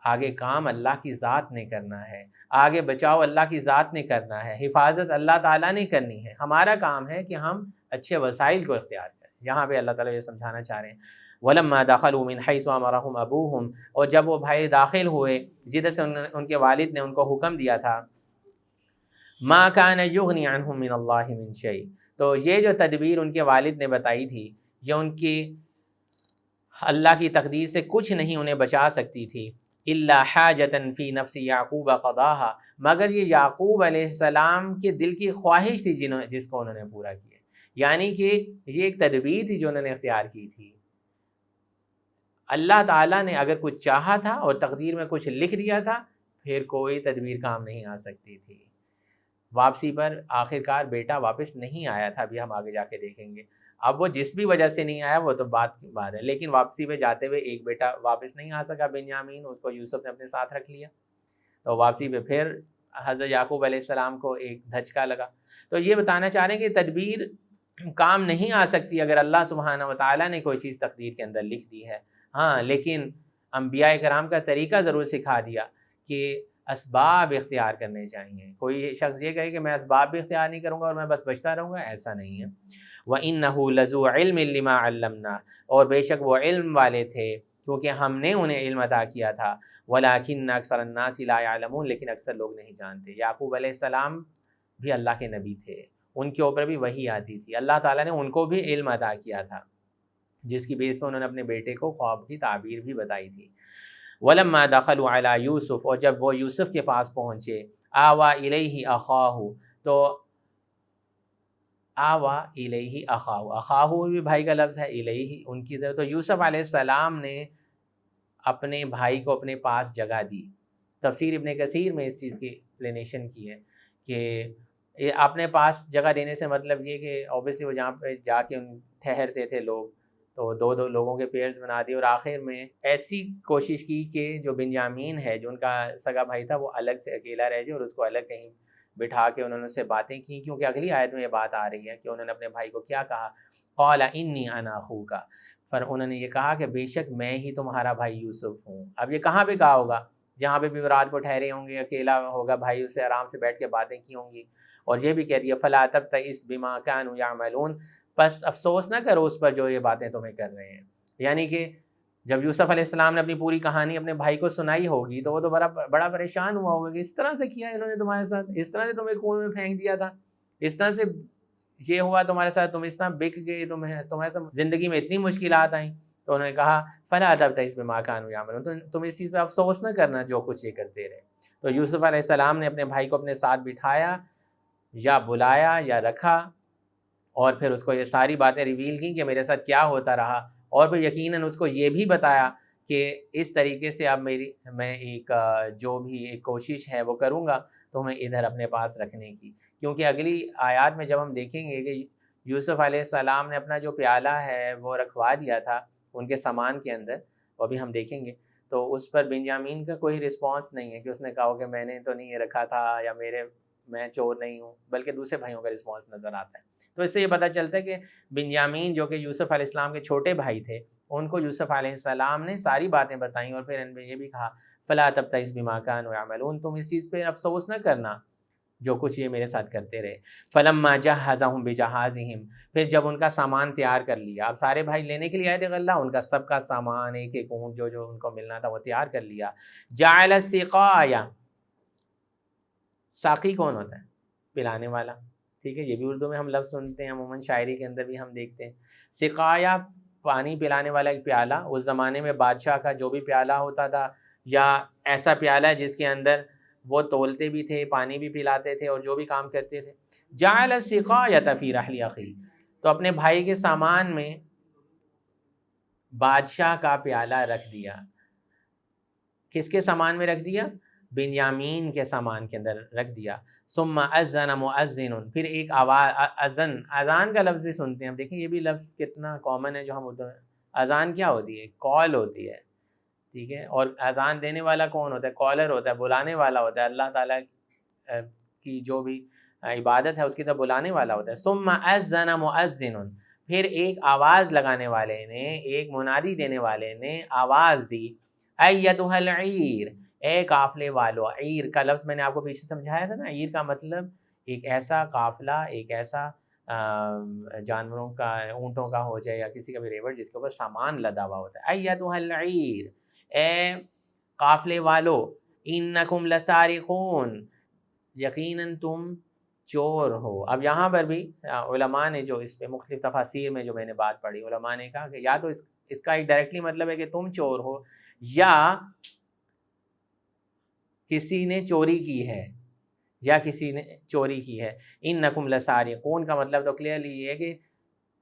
آگے کام اللہ کی ذات نے کرنا ہے، آگے بچاؤ اللہ کی ذات نے کرنا ہے، حفاظت اللہ تعالیٰ نے کرنی ہے، ہمارا کام ہے کہ ہم اچھے وسائل کو اختیار کریں۔ یہاں پہ اللہ تعالیٰ یہ سمجھانا چاہ رہے ہیں وَلَمَّا دَخَلُوا مِنْ حَيْثُ أَمَرَهُمْ أَبُوهُمْ، اور جب وہ بھائی داخل ہوئے جدھر سے ان کے والد نے ان کو حکم دیا تھا، مَا كَانَ يُغْنِي عَنْهُم مِّنَ اللَّهِ مِنْ شَيْءٍ، تو یہ جو تدبیر ان کے والد نے بتائی تھی یہ ان کی اللہ کی تقدیر سے کچھ نہیں انہیں بچا سکتی تھی، الا حاجۃ فی نفس یعقوب قضاها، مگر یہ یعقوب علیہ السلام کے دل کی خواہش تھی جس کو انہوں نے پورا کیا، یعنی کہ یہ ایک تدبیر تھی جو انہوں نے اختیار کی تھی۔ اللہ تعالیٰ نے اگر کچھ چاہا تھا اور تقدیر میں کچھ لکھ دیا تھا پھر کوئی تدبیر کام نہیں آ سکتی تھی۔ واپسی پر آخرکار بیٹا واپس نہیں آیا تھا، ابھی ہم آگے جا کے دیکھیں گے، اب وہ جس بھی وجہ سے نہیں آیا وہ تو بات کی بات ہے، لیکن واپسی پہ جاتے ہوئے ایک بیٹا واپس نہیں آ سکا بنیامین، اس کو یوسف نے اپنے ساتھ رکھ لیا، تو واپسی پہ پھر حضرت یعقوب علیہ السلام کو ایک دھچکا لگا۔ تو یہ بتانا چاہ رہے ہیں کہ تدبیر کام نہیں آ سکتی اگر اللہ سبحانہ و تعالیٰ نے کوئی چیز تقدیر کے اندر لکھ دی ہے، ہاں لیکن انبیاء کرام کا طریقہ ضرور سکھا دیا کہ اسباب اختیار کرنے چاہیے۔ کوئی شخص یہ کہے کہ میں اسباب بھی اختیار نہیں کروں گا اور میں بس بچتا رہوں گا، ایسا نہیں ہے۔ وَإِنَّهُ لَذُو عِلْمٍ لِمَا عَلَّمْنَا، اور بے شک وہ علم والے تھے کیونکہ ہم نے انہیں علم عطا کیا تھا، وَلَٰكِنَّ أَكْثَرَ النَّاسِ لَا يَعْلَمُونَ، لیکن اکثر لوگ نہیں جانتے۔ یعقوب علیہ السلام بھی اللہ کے نبی تھے، ان کے اوپر بھی وحی آتی تھی، اللہ تعالیٰ نے ان کو بھی علم عطا کیا تھا جس کی بیس پہ انہوں نے اپنے بیٹے کو خواب کی تعبیر بھی بتائی تھی۔ وَلَمَّا دَخَلُوا عَلَىٰ يُوسُف، اور جب وہ یوسف کے پاس پہنچے، آوَىٰ إِلَيْهِ أَخَاهُ، تو آوا الیہ اخاہ، اخاہ بھی بھائی کا لفظ ہے، الیہ ان کی طرف، تو یوسف علیہ السلام نے اپنے بھائی کو اپنے پاس جگہ دی۔ تفسیر ابن کثیر میں اس چیز کی ایکسپلینیشن کی ہے کہ اپنے پاس جگہ دینے سے مطلب یہ کہ اوبیسلی وہ جہاں پہ جا کے ٹھہرتے تھے لوگ تو دو دو لوگوں کے پیئرز بنا دیے، اور آخر میں ایسی کوشش کی کہ جو بنیامین ہے جو ان کا سگا بھائی تھا وہ الگ سے اکیلا رہ جائے، اور اس کو الگ کہیں بٹھا کے انہوں نے اس سے باتیں کی، کیونکہ اگلی آیت میں یہ بات آ رہی ہے کہ انہوں نے اپنے بھائی کو کیا کہا، قال انی انا اخوک، پر انہوں نے یہ کہا کہ بے شک میں ہی تمہارا بھائی یوسف ہوں۔ اب یہ کہاں پہ کہا ہوگا؟ جہاں پہ بھی وہ رات کو ٹھہرے ہوں گے، اکیلا ہوگا بھائی، اسے آرام سے بیٹھ کے باتیں کی ہوں گی، اور یہ بھی کہہ دیا فلا تبتئس بما كانوا يعملون، بس افسوس نہ کرو اس پر جو یہ باتیں تمہیں کر رہے ہیں۔ یعنی کہ جب یوسف علیہ السلام نے اپنی پوری کہانی اپنے بھائی کو سنائی ہوگی تو وہ تو بڑا پریشان ہوا ہوگا کہ اس طرح سے کیا انہوں نے تمہارے ساتھ، اس طرح سے تمہیں کنویں میں پھینک دیا تھا، اس طرح سے یہ ہوا تمہارے ساتھ، تم اس طرح بک گئے، تمہارے ساتھ زندگی میں اتنی مشکلات آئیں۔ تو انہوں نے کہا فلا تبتئس بما كانوا يعملون، تم اس چیز پہ افسوس نہ کرنا جو کچھ یہ کرتے رہے۔ تو یوسف علیہ السلام نے اپنے بھائی کو اپنے ساتھ بٹھایا یا بلایا یا رکھا، اور پھر اس کو یہ ساری باتیں ریویل کی کہ میرے ساتھ کیا ہوتا رہا، اور پھر یقیناً اس کو یہ بھی بتایا کہ اس طریقے سے اب میں ایک جو بھی ایک کوشش ہے وہ کروں گا تمہیں ادھر اپنے پاس رکھنے کی، کیونکہ اگلی آیات میں جب ہم دیکھیں گے کہ یوسف علیہ السلام نے اپنا جو پیالہ ہے وہ رکھوا دیا تھا ان کے سامان کے اندر، وہ بھی ہم دیکھیں گے، تو اس پر بنیامین کا کوئی رسپانس نہیں ہے کہ اس نے کہا کہ میں نے تو نہیں یہ رکھا تھا یا میں چور نہیں ہوں، بلکہ دوسرے بھائیوں کا رسپانس نظر آتا ہے۔ تو اس سے یہ پتہ چلتا ہے کہ بنیامین جو کہ یوسف علیہ السلام کے چھوٹے بھائی تھے، ان کو یوسف علیہ السلام نے ساری باتیں بتائیں، اور پھر ان میں یہ بھی کہا فلا تبتئس بما كانوا يعملون، تم اس چیز پہ افسوس نہ کرنا جو کچھ یہ میرے ساتھ کرتے رہے۔ فلما جہزهم بجہازهم، پھر جب ان کا سامان تیار کر لیا، اب سارے بھائی لینے کے لیے آئے تھے غلہ، ان کا سب کا سامان ایک ایک اونٹ جو ان کو ملنا تھا وہ تیار کر لیا۔ جعل السقایا، ساقی کون ہوتا ہے؟ پلانے والا، ٹھیک ہے، یہ بھی اردو میں ہم لفظ سنتے ہیں، عموماً شاعری کے اندر بھی ہم دیکھتے ہیں۔ سقایا، پانی پلانے والا ایک پیالہ، اس زمانے میں بادشاہ کا جو بھی پیالہ ہوتا تھا یا ایسا پیالہ جس کے اندر وہ تولتے بھی تھے، پانی بھی پلاتے تھے اور جو بھی کام کرتے تھے۔ جعل السقایۃ فی رحل اخیہ، تو اپنے بھائی کے سامان میں بادشاہ کا پیالہ رکھ دیا۔ کس کے سامان میں رکھ دیا؟ بنیامین کے سامان کے اندر رکھ دیا۔ ثم اذن مؤذن، پھر ایک آواز، اذان کا لفظ بھی سنتے ہیں ہم، دیکھیں یہ بھی لفظ کتنا کامن ہے جو ہم اردو میں، اذان کیا ہوتی ہے؟ کال ہوتی ہے، ٹھیک ہے، اور اذان دینے والا کون ہوتا ہے؟ کالر ہوتا ہے، بلانے والا ہوتا ہے، اللہ تعالیٰ کی جو بھی عبادت ہے اس کی طرف بلانے والا ہوتا ہے۔ ثم اذن مؤذن، پھر ایک آواز لگانے والے نے، ایک منادی دینے والے نے آواز دی، ایتھا العیر، اے قافلے والو۔ عیر کا لفظ میں نے آپ کو پیچھے سمجھایا تھا نا، عیر کا مطلب ایک ایسا قافلہ، ایک ایسا جانوروں کا، اونٹوں کا ہو جائے یا کسی کا بھی ریوڑ جس کے اوپر سامان لدا ہوا ہوتا ہے۔ ایتھا العیر، اے قافلے والو، انکم لسارقون، یقیناً تم چور ہو۔ اب یہاں پر بھی علماء نے جو اس پہ مختلف تفاسیر میں جو میں نے بات پڑھی، علماء نے کہا کہ یا تو اس کا ایک ڈائریکٹلی مطلب ہے کہ تم چور ہو، یا کسی نے چوری کی ہے، یا کسی نے چوری کی ہے۔ انکم لسارقون کا مطلب تو کلیئرلی یہ ہے کہ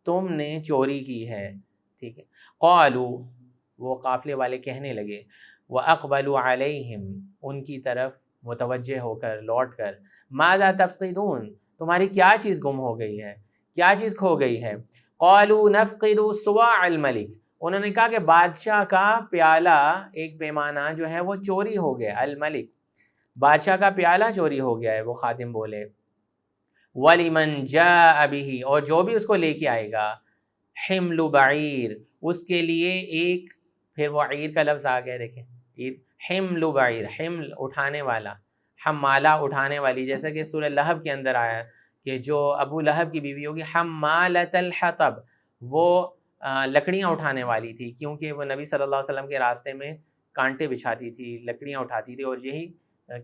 تم نے چوری کی ہے، ٹھیک ہے۔ قالوا، وہ قافلے والے کہنے لگے، وَأَقْبَلُوا عَلَيْهِمْ، ان کی طرف متوجہ ہو کر، لوٹ کر، ماذا تفقدون، تمہاری کیا چیز گم ہو گئی ہے، کیا چیز کھو گئی ہے۔ قالوا نفقد صواع الملک، انہوں نے کہا کہ بادشاہ کا پیالہ، ایک پیمانہ جو ہے وہ چوری ہو گیا، الملک، بادشاہ کا پیالہ چوری ہو گیا ہے، وہ خادم بولے۔ وَلِمَنْ جَاءَ بِهِ، اور جو بھی اس کو لے کے آئے گا، حمل بعیر، اس کے لیے ایک، پھر وہ عیر کا لفظ آ گیا، دیکھیں حمل بعیر، حمل اٹھانے والا، حمالہ اٹھانے والی، جیسا کہ سورہ لہب کے اندر آیا کہ جو ابو لہب کی بیوی ہوگی حمالۃ الحطب، وہ لکڑیاں اٹھانے والی تھی، کیونکہ وہ نبی صلی اللہ علیہ وسلم کے راستے میں کانٹے بچھاتی تھی، لکڑیاں اٹھاتی تھی، اور یہی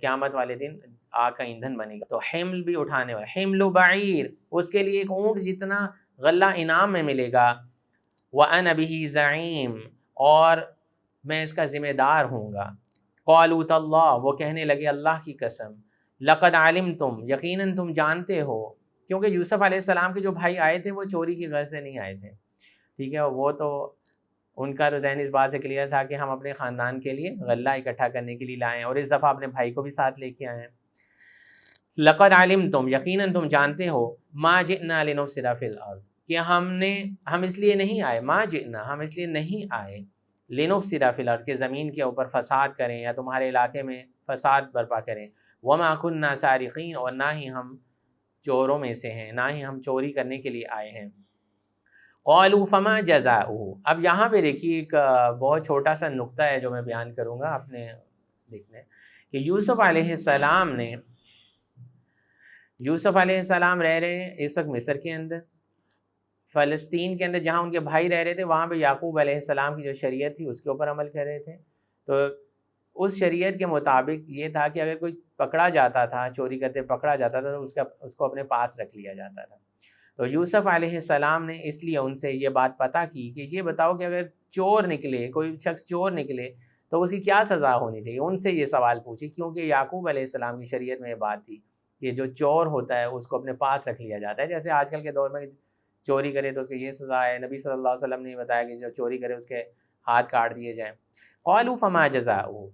قیامت والے دن آگ کا ایندھن بنے گا۔ تو حمل بھی اٹھانے والا، حمل بعیر، اس کے لیے ایک اونٹ جتنا غلہ انعام میں ملے گا۔ وَأَنَا بِهِ زَعِيمٌ، اور میں اس کا ذمہ دار ہوں گا۔ قَالُوا تَاللَّهِ، وہ کہنے لگے اللہ کی قسم، لَقَدْ عَلِمْتُمْ، یقیناً تم جانتے ہو، کیونکہ یوسف علیہ السلام کے جو بھائی آئے تھے وہ چوری کی غرض سے نہیں آئے تھے، ٹھیک ہے، وہ تو ان کا تو ذہن اس بات سے کلیئر تھا کہ ہم اپنے خاندان کے لیے غلہ اکٹھا کرنے کے لیے لائیں، اور اس دفعہ اپنے بھائی کو بھی ساتھ لے کے آئے ہیں۔ لقد علمتم، یقیناً تم جانتے ہو، ما جئنا لنفسد فی الارض، کہ ہم اس لیے نہیں آئے، ما جئنا ہم اس لیے نہیں آئے، لنفسد فی الارض کہ زمین کے اوپر فساد کریں یا تمہارے علاقے میں فساد برپا کریں، وما کننا سارقین، اور نہ ہی ہم چوروں میں سے ہیں، نہ ہی ہم چوری کرنے کے لیے آئے ہیں۔ قالوا فما جزاؤہ، اب یہاں پہ دیکھیے ایک بہت چھوٹا سا نقطہ ہے جو میں بیان کروں گا اپنے دیکھنے، کہ یوسف علیہ السلام رہ رہے ہیں اس وقت مصر کے اندر، فلسطین کے اندر جہاں ان کے بھائی رہ رہے تھے، وہاں پہ یعقوب علیہ السلام کی جو شریعت تھی اس کے اوپر عمل کر رہے تھے۔ تو اس شریعت کے مطابق یہ تھا کہ اگر کوئی پکڑا جاتا تھا، چوری کرتے پکڑا جاتا تھا، تو اس کو اپنے پاس رکھ لیا جاتا تھا۔ تو یوسف علیہ السلام نے اس لیے ان سے یہ بات پتہ کی کہ یہ بتاؤ کہ اگر چور نکلے، کوئی شخص چور نکلے تو اس کی کیا سزا ہونی چاہیے، ان سے یہ سوال پوچھی، کیونکہ یعقوب علیہ السلام کی شریعت میں یہ بات تھی کہ جو چور ہوتا ہے اس کو اپنے پاس رکھ لیا جاتا ہے۔ جیسے آج کل کے دور میں چوری کرے تو اس کی یہ سزا ہے، نبی صلی اللہ علیہ وسلم نے بتایا کہ جو چوری کرے اس کے ہاتھ کاٹ دیے جائیں۔ قالوا فما جزاؤہ،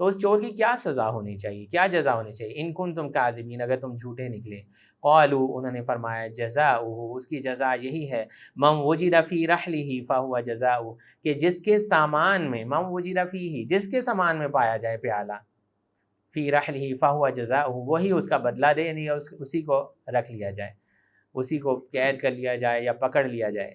تو اس چور کی کیا سزا ہونی چاہیے، کیا جزا ہونی چاہیے، ان کنتم کاذبین، اگر تم جھوٹے نکلے۔ قالوا، انہوں نے فرمایا، جزاؤہ، اس کی جزا یہی ہے، من وجد فی رحلہ فہو جزاؤہ، کہ جس کے سامان میں، من وجد فیہ، جس کے سامان میں پایا جائے پیالہ، فی رحلہ فہو جزاؤہ، وہی اس کا بدلہ دے، یعنی اسی کو رکھ لیا جائے، اسی کو قید کر لیا جائے یا پکڑ لیا جائے۔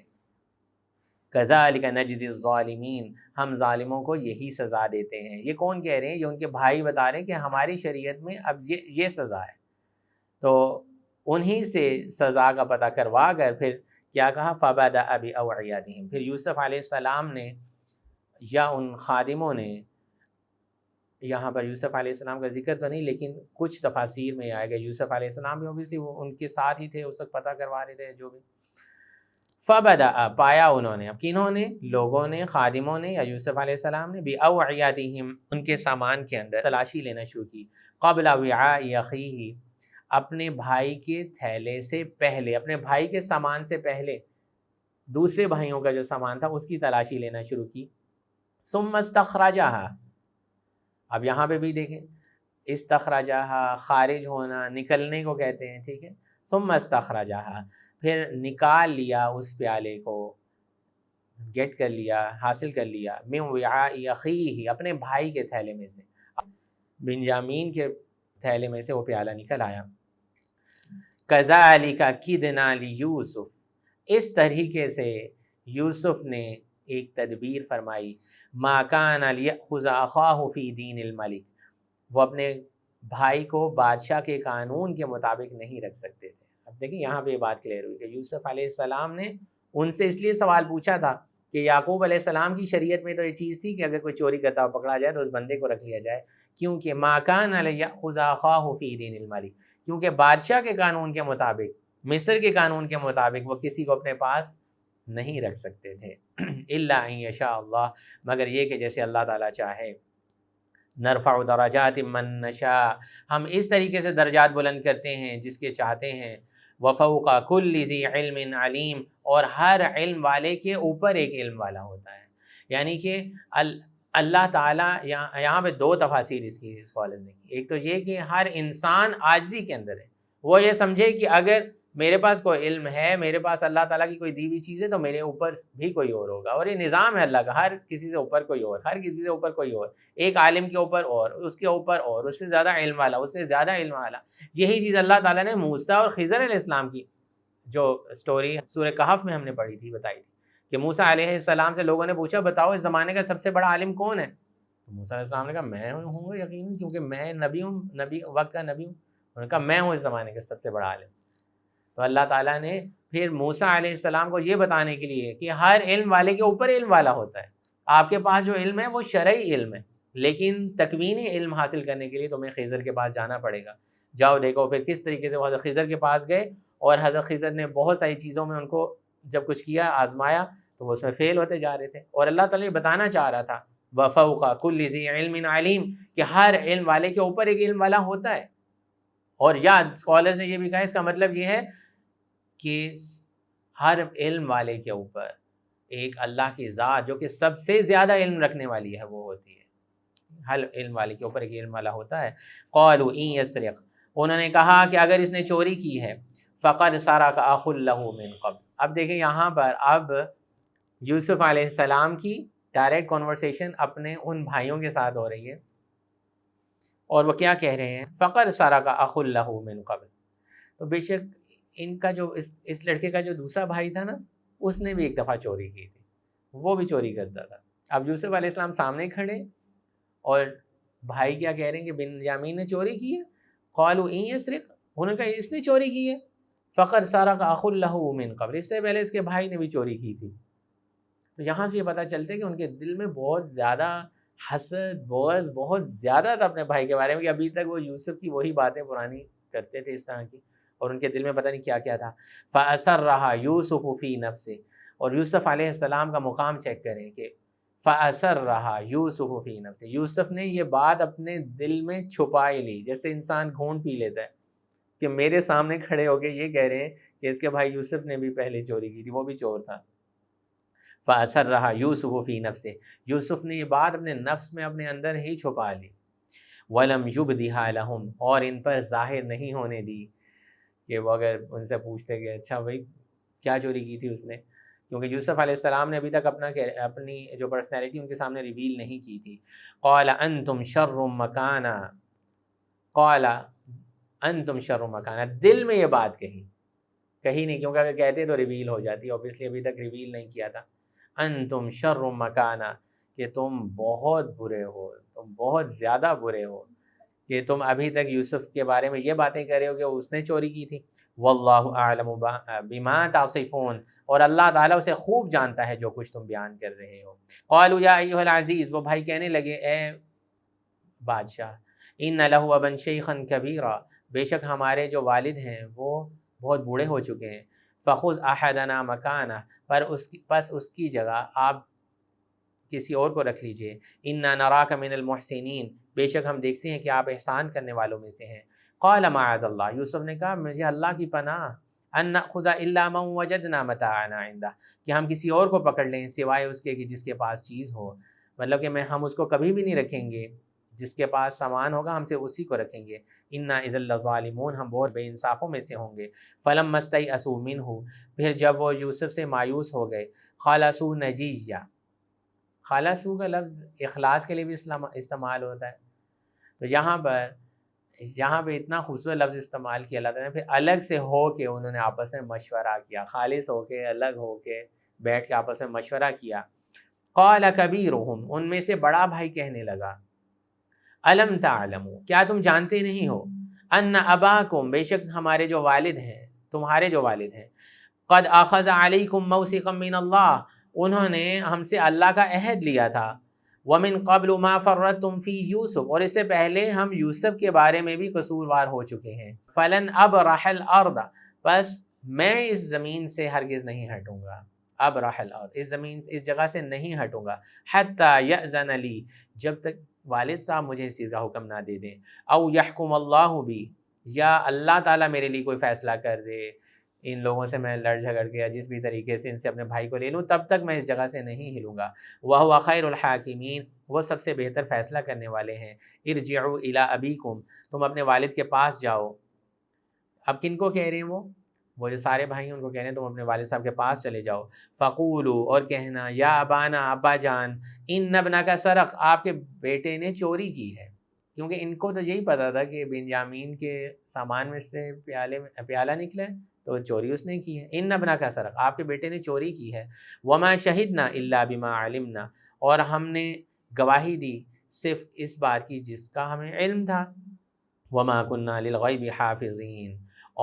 کذالک نجزی الظالمین، ہم ظالموں کو یہی سزا دیتے ہیں۔ یہ کون کہہ رہے ہیں؟ یہ ان کے بھائی بتا رہے ہیں کہ ہماری شریعت میں اب یہ سزا ہے۔ تو انہی سے سزا کا پتہ کروا کر پھر کیا کہا، فبدأ بأوعیتہم، پھر یوسف علیہ السلام نے یا ان خادموں نے، یہاں پر یوسف علیہ السلام کا ذکر تو نہیں لیکن کچھ تفاسیر میں آئے گا، یوسف علیہ السلام بھی اوبیسلی وہ ان کے ساتھ ہی تھے، اس وقت پتہ کروا رہے تھے جو بھی۔ فبدأ، پایا انہوں نے، اب کنہوں نے، لوگوں نے، خادموں نے یا یوسف علیہ السلام نے، بأوعیتہم، ان کے سامان کے اندر تلاشی لینا شروع کی، قبل وعاء اخیہ، اپنے بھائی کے تھیلے سے پہلے، اپنے بھائی کے سامان سے پہلے دوسرے بھائیوں کا جو سامان تھا اس کی تلاشی لینا شروع کی۔ ثم استخرجہا، اب یہاں پہ بھی دیکھیں، استخرجہا خارج ہونا، نکلنے کو کہتے ہیں، ٹھیک ہے۔ ثم استخرجہا، پھر نکال لیا اس پیالے کو، گیٹ کر لیا، حاصل کر لیا، من وعاء اخیہ، اپنے بھائی کے تھیلے میں سے، بنیامین کے تھیلے میں سے وہ پیالہ نکل آیا۔ کذالک کدنا لیوسف، اس طریقے سے یوسف نے ایک تدبیر فرمائی، ما کان لیأخذ اخاہ فی دین الملک، وہ اپنے بھائی کو بادشاہ کے قانون کے مطابق نہیں رکھ سکتے تھے۔ اب دیکھیں یہاں پہ یہ بات کلیئر ہوئی کہ یوسف علیہ السلام نے ان سے اس لیے سوال پوچھا تھا کہ یعقوب علیہ السلام کی شریعت میں تو یہ چیز تھی کہ اگر کوئی چوری کرتا ہوا پکڑا جائے تو اس بندے کو رکھ لیا جائے، کیونکہ ما کان لیأخذ اخاہ فی دین الملک، کیونکہ بادشاہ کے قانون کے مطابق، مصر کے قانون کے مطابق وہ کسی کو اپنے پاس نہیں رکھ سکتے تھے۔ الا ان یشاء اللہ، مگر یہ کہ جیسے اللہ تعالیٰ چاہے۔ نرفع درجات من نشاء، ہم اس طریقے سے درجات بلند کرتے ہیں جس کے چاہتے ہیں۔ وفوق کل ذی علم علیم، اور ہر علم والے کے اوپر ایک علم والا ہوتا ہے، یعنی کہ اللہ تعالیٰ، یہاں پہ دو تفاسیر اس کی اسکالرز نے کی۔ ایک تو یہ کہ ہر انسان عاجزی کے اندر ہے، وہ یہ سمجھے کہ اگر میرے پاس کوئی علم ہے، میرے پاس اللہ تعالیٰ کی کوئی دی ہوئی چیز ہے تو میرے اوپر بھی کوئی اور ہوگا، اور یہ نظام ہے اللہ کا، ہر کسی سے اوپر کوئی اور، ہر کسی سے اوپر کوئی اور، ایک عالم کے اوپر اور، اس کے اوپر اور، اس سے زیادہ علم والا، اس سے زیادہ علم والا۔ یہی چیز اللہ تعالیٰ نے موسیٰ اور خضر علیہ السلام کی جو سٹوری سورہ کہف میں ہم نے پڑھی تھی، بتائی تھی کہ موسیٰ علیہ السلام سے لوگوں نے پوچھا بتاؤ اس زمانے کا سب سے بڑا عالم کون ہے؟ تو موسیٰ علیہ السلام نے کہا میں ہوں گا یقیناً، کیونکہ میں نبی ہوں، نبی وقت کا نبی ہوں۔ انہوں نے کہا میں ہوں اس زمانے کا سب سے بڑا عالم۔ تو اللہ تعالیٰ نے پھر موسیٰ علیہ السلام کو یہ بتانے کے لیے کہ ہر علم والے کے اوپر علم والا ہوتا ہے، آپ کے پاس جو علم ہے وہ شرعی علم ہے، لیکن تکوینی علم حاصل کرنے کے لیے تمہیں خضر کے پاس جانا پڑے گا۔ جاؤ دیکھو پھر کس طریقے سے وہ حضرت خضر کے پاس گئے، اور حضرت خضر نے بہت ساری چیزوں میں ان کو جب کچھ کیا، آزمایا، تو وہ اس میں فیل ہوتے جا رہے تھے، اور اللہ تعالیٰ یہ بتانا چاہ رہا تھا وفوق کل ذی علم علیم، کہ ہر علم والے کے اوپر ایک علم والا ہوتا ہے۔ اور یاد اسکالرز نے یہ بھی کہا، اس کا مطلب یہ ہے کہ ہر علم والے کے اوپر ایک اللہ کی ذات جو کہ سب سے زیادہ علم رکھنے والی ہے وہ ہوتی ہے، ہر علم والے کے اوپر ایک علم والا ہوتا ہے۔ قالوا ان یسرق، انہوں نے کہا کہ اگر اس نے چوری کی ہے، فقد سرق اخ له من قبل۔ اب دیکھیں یہاں پر اب یوسف علیہ السلام کی ڈائریکٹ کنورسیشن اپنے ان بھائیوں کے ساتھ ہو رہی ہے، اور وہ کیا کہہ رہے ہیں؟ فقد سرق اخ له من قبل، تو بے شک ان کا جو اس لڑکے کا جو دوسرا بھائی تھا نا، اس نے بھی ایک دفعہ چوری کی تھی، وہ بھی چوری کرتا تھا۔ اب یوسف علیہ السلام سامنے کھڑے اور بھائی کیا کہہ رہے ہیں کہ بنیامین نے چوری کی ہے۔ قالوا ان یسرق، انہوں نے کہا اس نے چوری کی ہے۔ فقد سرق اخ له من قبل، اس سے پہلے اس کے بھائی نے بھی چوری کی تھی۔ تو یہاں سے یہ پتہ چلتا ہے کہ ان کے دل میں بہت زیادہ حسد، بغض بہت زیادہ تھا اپنے بھائی کے بارے میں، کہ ابھی تک وہ یوسف کی وہی باتیں پرانی کرتے تھے اس طرح کی، اور ان کے دل میں پتہ نہیں کیا کیا تھا۔ فَأَسَرَّهَا يُوسُفُ فِي نَفْسِهِ، اور یوسف علیہ السلام کا مقام چیک کریں کہ فَأَسَرَّهَا يُوسُفُ فِي نَفْسِهِ، یوسف نے یہ بات اپنے دل میں چھپائی لی، جیسے انسان گھونٹ پی لیتا ہے کہ میرے سامنے کھڑے ہو کے یہ کہہ رہے ہیں کہ اس کے بھائی یوسف نے بھی پہلے چوری کی تھی، وہ بھی چور تھا۔ فَأَسَرَّهَا يُوسُفُ فِي نَفْسِهِ، یوسف نے یہ بات اپنے نفس میں اپنے اندر ہی چھپا لی۔ وَلَمْ يُبْدِهَا لَهُمْ، اور ان پر ظاہر نہیں ہونے دی، کہ وہ اگر ان سے پوچھتے کہ اچھا بھائی کیا چوری کی تھی اس نے، کیونکہ یوسف علیہ السلام نے ابھی تک اپنی جو پرسنالٹی ان کے سامنے ریویل نہیں کی تھی۔ قَالَ أَنْتُمْ شَرٌّ مَكَانًا، قَالَ أَنْتُمْ شَرٌّ مَكَانًا، دل میں یہ بات کہی نہیں، کیونکہ اگر کہتے تو ریویل ہو جاتی، اوبیسلی ابھی تک ریویل نہیں کیا تھا۔ انتم شر مکانا، کہ تم بہت برے ہو، تم بہت زیادہ برے ہو، کہ تم ابھی تک یوسف کے بارے میں یہ باتیں کر رہے ہو کہ اس نے چوری کی تھی۔ واللہ اعلم بما تصفون، اور اللہ تعالیٰ اسے خوب جانتا ہے جو کچھ تم بیان کر رہے ہو۔ قالوا یا ایھا العزیز، وہ بھائی کہنے لگے اے بادشاہ، ان لہ ابا شیخا کبیرا، بے شک ہمارے جو والد ہیں وہ بہت بوڑھے ہو چکے ہیں۔ فخذ احدنا مکانہ، پس اس کی جگہ آپ کسی اور کو رکھ لیجئے۔ انا نراک من المحسنین، بے شک ہم دیکھتے ہیں کہ آپ احسان کرنے والوں میں سے ہیں۔ قال معاذ اللہ، یوسف نے کہا مجھے اللہ کی پناہ، ان نأخذ الا من وجدنا متاعنا عنده، کہ ہم کسی اور کو پکڑ لیں سوائے اس کے کہ جس کے پاس چیز ہو، مطلب کہ ہم اس کو کبھی بھی نہیں رکھیں گے، جس کے پاس سامان ہوگا ہم سے اسی کو رکھیں گے۔ انا اذا لظالمون، ہم بہت بے انصافوں میں سے ہوں گے۔ فلما استیئسوا منہ، پھر جب وہ یوسف سے مایوس ہو گئے، خلصوا نجیہ، خلصوا کا لفظ اخلاص کے لیے بھی استعمال ہوتا ہے، تو یہاں پہ اتنا خوبصورت لفظ استعمال کیا اللہ تعالیٰ نے، پھر الگ سے ہو کے انہوں نے آپس میں مشورہ کیا، خالص ہو کے الگ ہو کے بیٹھ کے آپس میں مشورہ کیا۔ قال کبیرہم، ان میں سے بڑا بھائی کہنے لگا، الم تعلموا، کیا تم جانتے نہیں ہو، ان اباکم، بے شک ہمارے جو والد ہیں، تمہارے جو والد ہیں، قد اخذ علیکم موثقا من اللہ، انہوں نے ہم سے اللہ کا عہد لیا تھا، ومن قبل ما فرطتم فی یوسف، اور اس سے پہلے ہم یوسف کے بارے میں بھی قصوروار ہو چکے ہیں، فلن ابرح الارض، بس میں اس زمین سے ہرگز نہیں ہٹوں گا، ابرح الارض، اس جگہ سے نہیں ہٹوں گا، حتی یأذن لی، جب تک والد صاحب مجھے اس چیز کا حکم نہ دے دیں، او یحکم اللہ بی، یا اللہ تعالیٰ میرے لیے کوئی فیصلہ کر دے، ان لوگوں سے میں لڑ جھگڑ کے یا جس بھی طریقے سے ان سے اپنے بھائی کو لے لوں، تب تک میں اس جگہ سے نہیں ہلوں گا۔ وَهُوَ خَيْرُ الْحَاكِمِينَ، وہ سب سے بہتر فیصلہ کرنے والے ہیں۔ ارجعوا الی ابیکم، تم اپنے والد کے پاس جاؤ۔ اب کن کو کہہ رہے ہیں وہ جو سارے بھائی ہیں ان کو کہہ رہے ہیں تم اپنے والد صاحب کے پاس چلے جاؤ۔ فقولوا، اور کہنا، یا ابانا، ابا جان، ان ابنک سرق، آپ کے بیٹے نے چوری کی ہے، کیونکہ ان کو تو یہی پتا تھا کہ بنیامین کے سامان میں سے پیالہ نکلا ہے تو چوری اس نے کی ہے۔ ان ابنک سرق، آپ کے بیٹے نے چوری کی ہے۔ وما شہدنا الا بما علمنا، اور ہم نے گواہی دی صرف اس بات کی جس کا ہمیں علم تھا۔ وما كنا للغیب حافظین،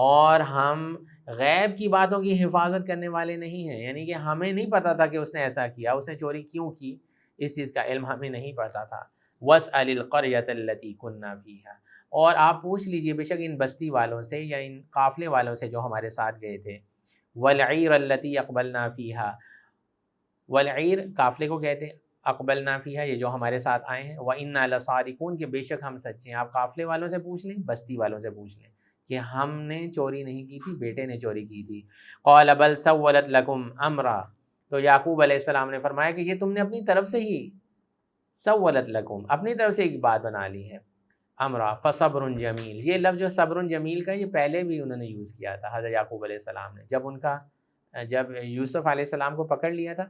اور ہم غیب کی باتوں کی حفاظت کرنے والے نہیں ہیں، یعنی کہ ہمیں نہیں پتا تھا کہ اس نے ایسا کیا، اس نے چوری کیوں کی، اس چیز کا علم ہمیں نہیں پتا تھا۔ واسأل القریۃ التی کنا فیہا، اور آپ پوچھ لیجئے بے شک ان بستی والوں سے یا ان قافلے والوں سے جو ہمارے ساتھ گئے تھے۔ والعیر التی اقبلنا فیہا، والعیر قافلے کو کہتے ہیں، اقبلنا فیہا یہ جو ہمارے ساتھ آئے ہیں، وإنا لصادقون، کہ بے شک ہم سچے ہیں۔ آپ قافلے والوں سے پوچھ لیں، بستی والوں سے پوچھ لیں کہ ہم نے چوری نہیں کی تھی، بیٹے نے چوری کی تھی۔ قال بل سولت لکم امرا، تو یعقوب علیہ السلام نے فرمایا کہ یہ تم نے اپنی طرف سے ہی سولت لکم، اپنی طرف سے ایک بات بنا لی ہے، امرا فصبر جمیل۔ یہ لفظ جو صبر جمیل کا، یہ پہلے بھی انہوں نے یوز کیا تھا حضرت یعقوب علیہ السلام نے، جب یوسف علیہ السلام کو پکڑ لیا تھا،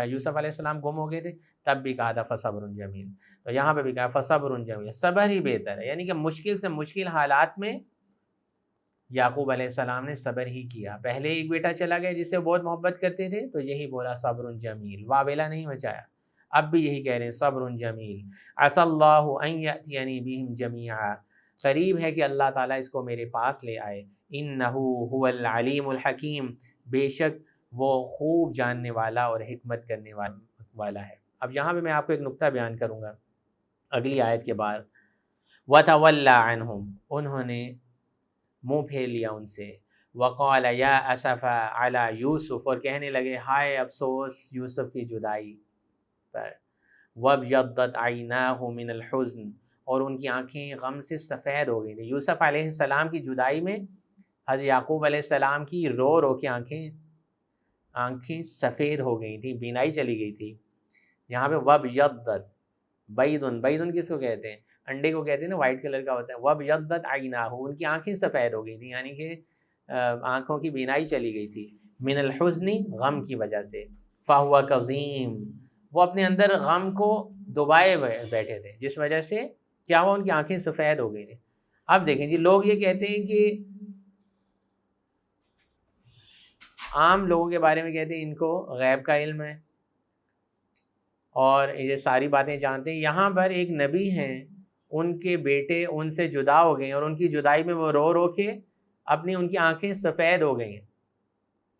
یوسف علیہ السلام گم ہو گئے تھے، تب بھی کہا تھا فصبر جمیل، تو یہاں پہ بھی کہا فصبر جمیل، صبر ہی بہتر ہے، یعنی کہ مشکل سے مشکل حالات میں یعقوب علیہ السلام نے صبر ہی کیا۔ پہلے ایک بیٹا چلا گیا جس سے بہت محبت کرتے تھے، تو یہی بولا صبر جمیل، واویلا نہیں مچایا، اب بھی یہی کہہ رہے ہیں صبر جمیل۔ عسى اللہ ان یأتینی بہم جمیعا، قریب ہے کہ اللہ تعالیٰ اس کو میرے پاس لے آئے، انہ هو العلیم الحکیم، بے شک وہ خوب جاننے والا اور حکمت کرنے والا ہے۔ اب یہاں پہ میں آپ کو ایک نقطہ بیان کروں گا اگلی آیت کے بعد، وَتَوَلَّى عَنْهُمْ، انہوں نے منہ پھیر لیا ان سے، وقال یا اسفا علی یوسف، اور کہنے لگے ہائے افسوس یوسف کی جدائی پر، وابیضت عیناہ من الحزن، اور ان کی آنکھیں غم سے سفید ہو گئی تھیں۔ یوسف علیہ السلام کی جدائی میں حضرت یعقوب علیہ السلام کی رو رو کے آنکھیں سفید ہو گئی تھیں، بینائی چلی گئی تھی۔ یہاں پہ وابیضت، بیضن کس کو کہتے ہیں؟ انڈے کو کہتے ہیں نا، وائٹ کلر کا ہوتا ہے۔ وابیضت عیناہ، ان کی آنکھیں سفید ہو گئی تھیں، یعنی کہ آنکھوں کی بینائی چلی گئی تھی، من الحزن، غم کی وجہ سے، فہو کظیم، وہ اپنے اندر غم کو دبائے بیٹھے تھے، جس وجہ سے کیا ہوا، ان کی آنکھیں سفید ہو گئی تھیں۔ اب دیکھیں جی، لوگ یہ کہتے ہیں کہ عام لوگوں کے بارے میں کہتے ہیں ان کو غیب کا علم ہے اور یہ ساری باتیں جانتے ہیں۔ یہاں پر ایک نبی ہیں، ان کے بیٹے ان سے جدا ہو گئے ہیں، اور ان کی جدائی میں وہ رو رو کے ان کی آنکھیں سفید ہو گئی ہیں۔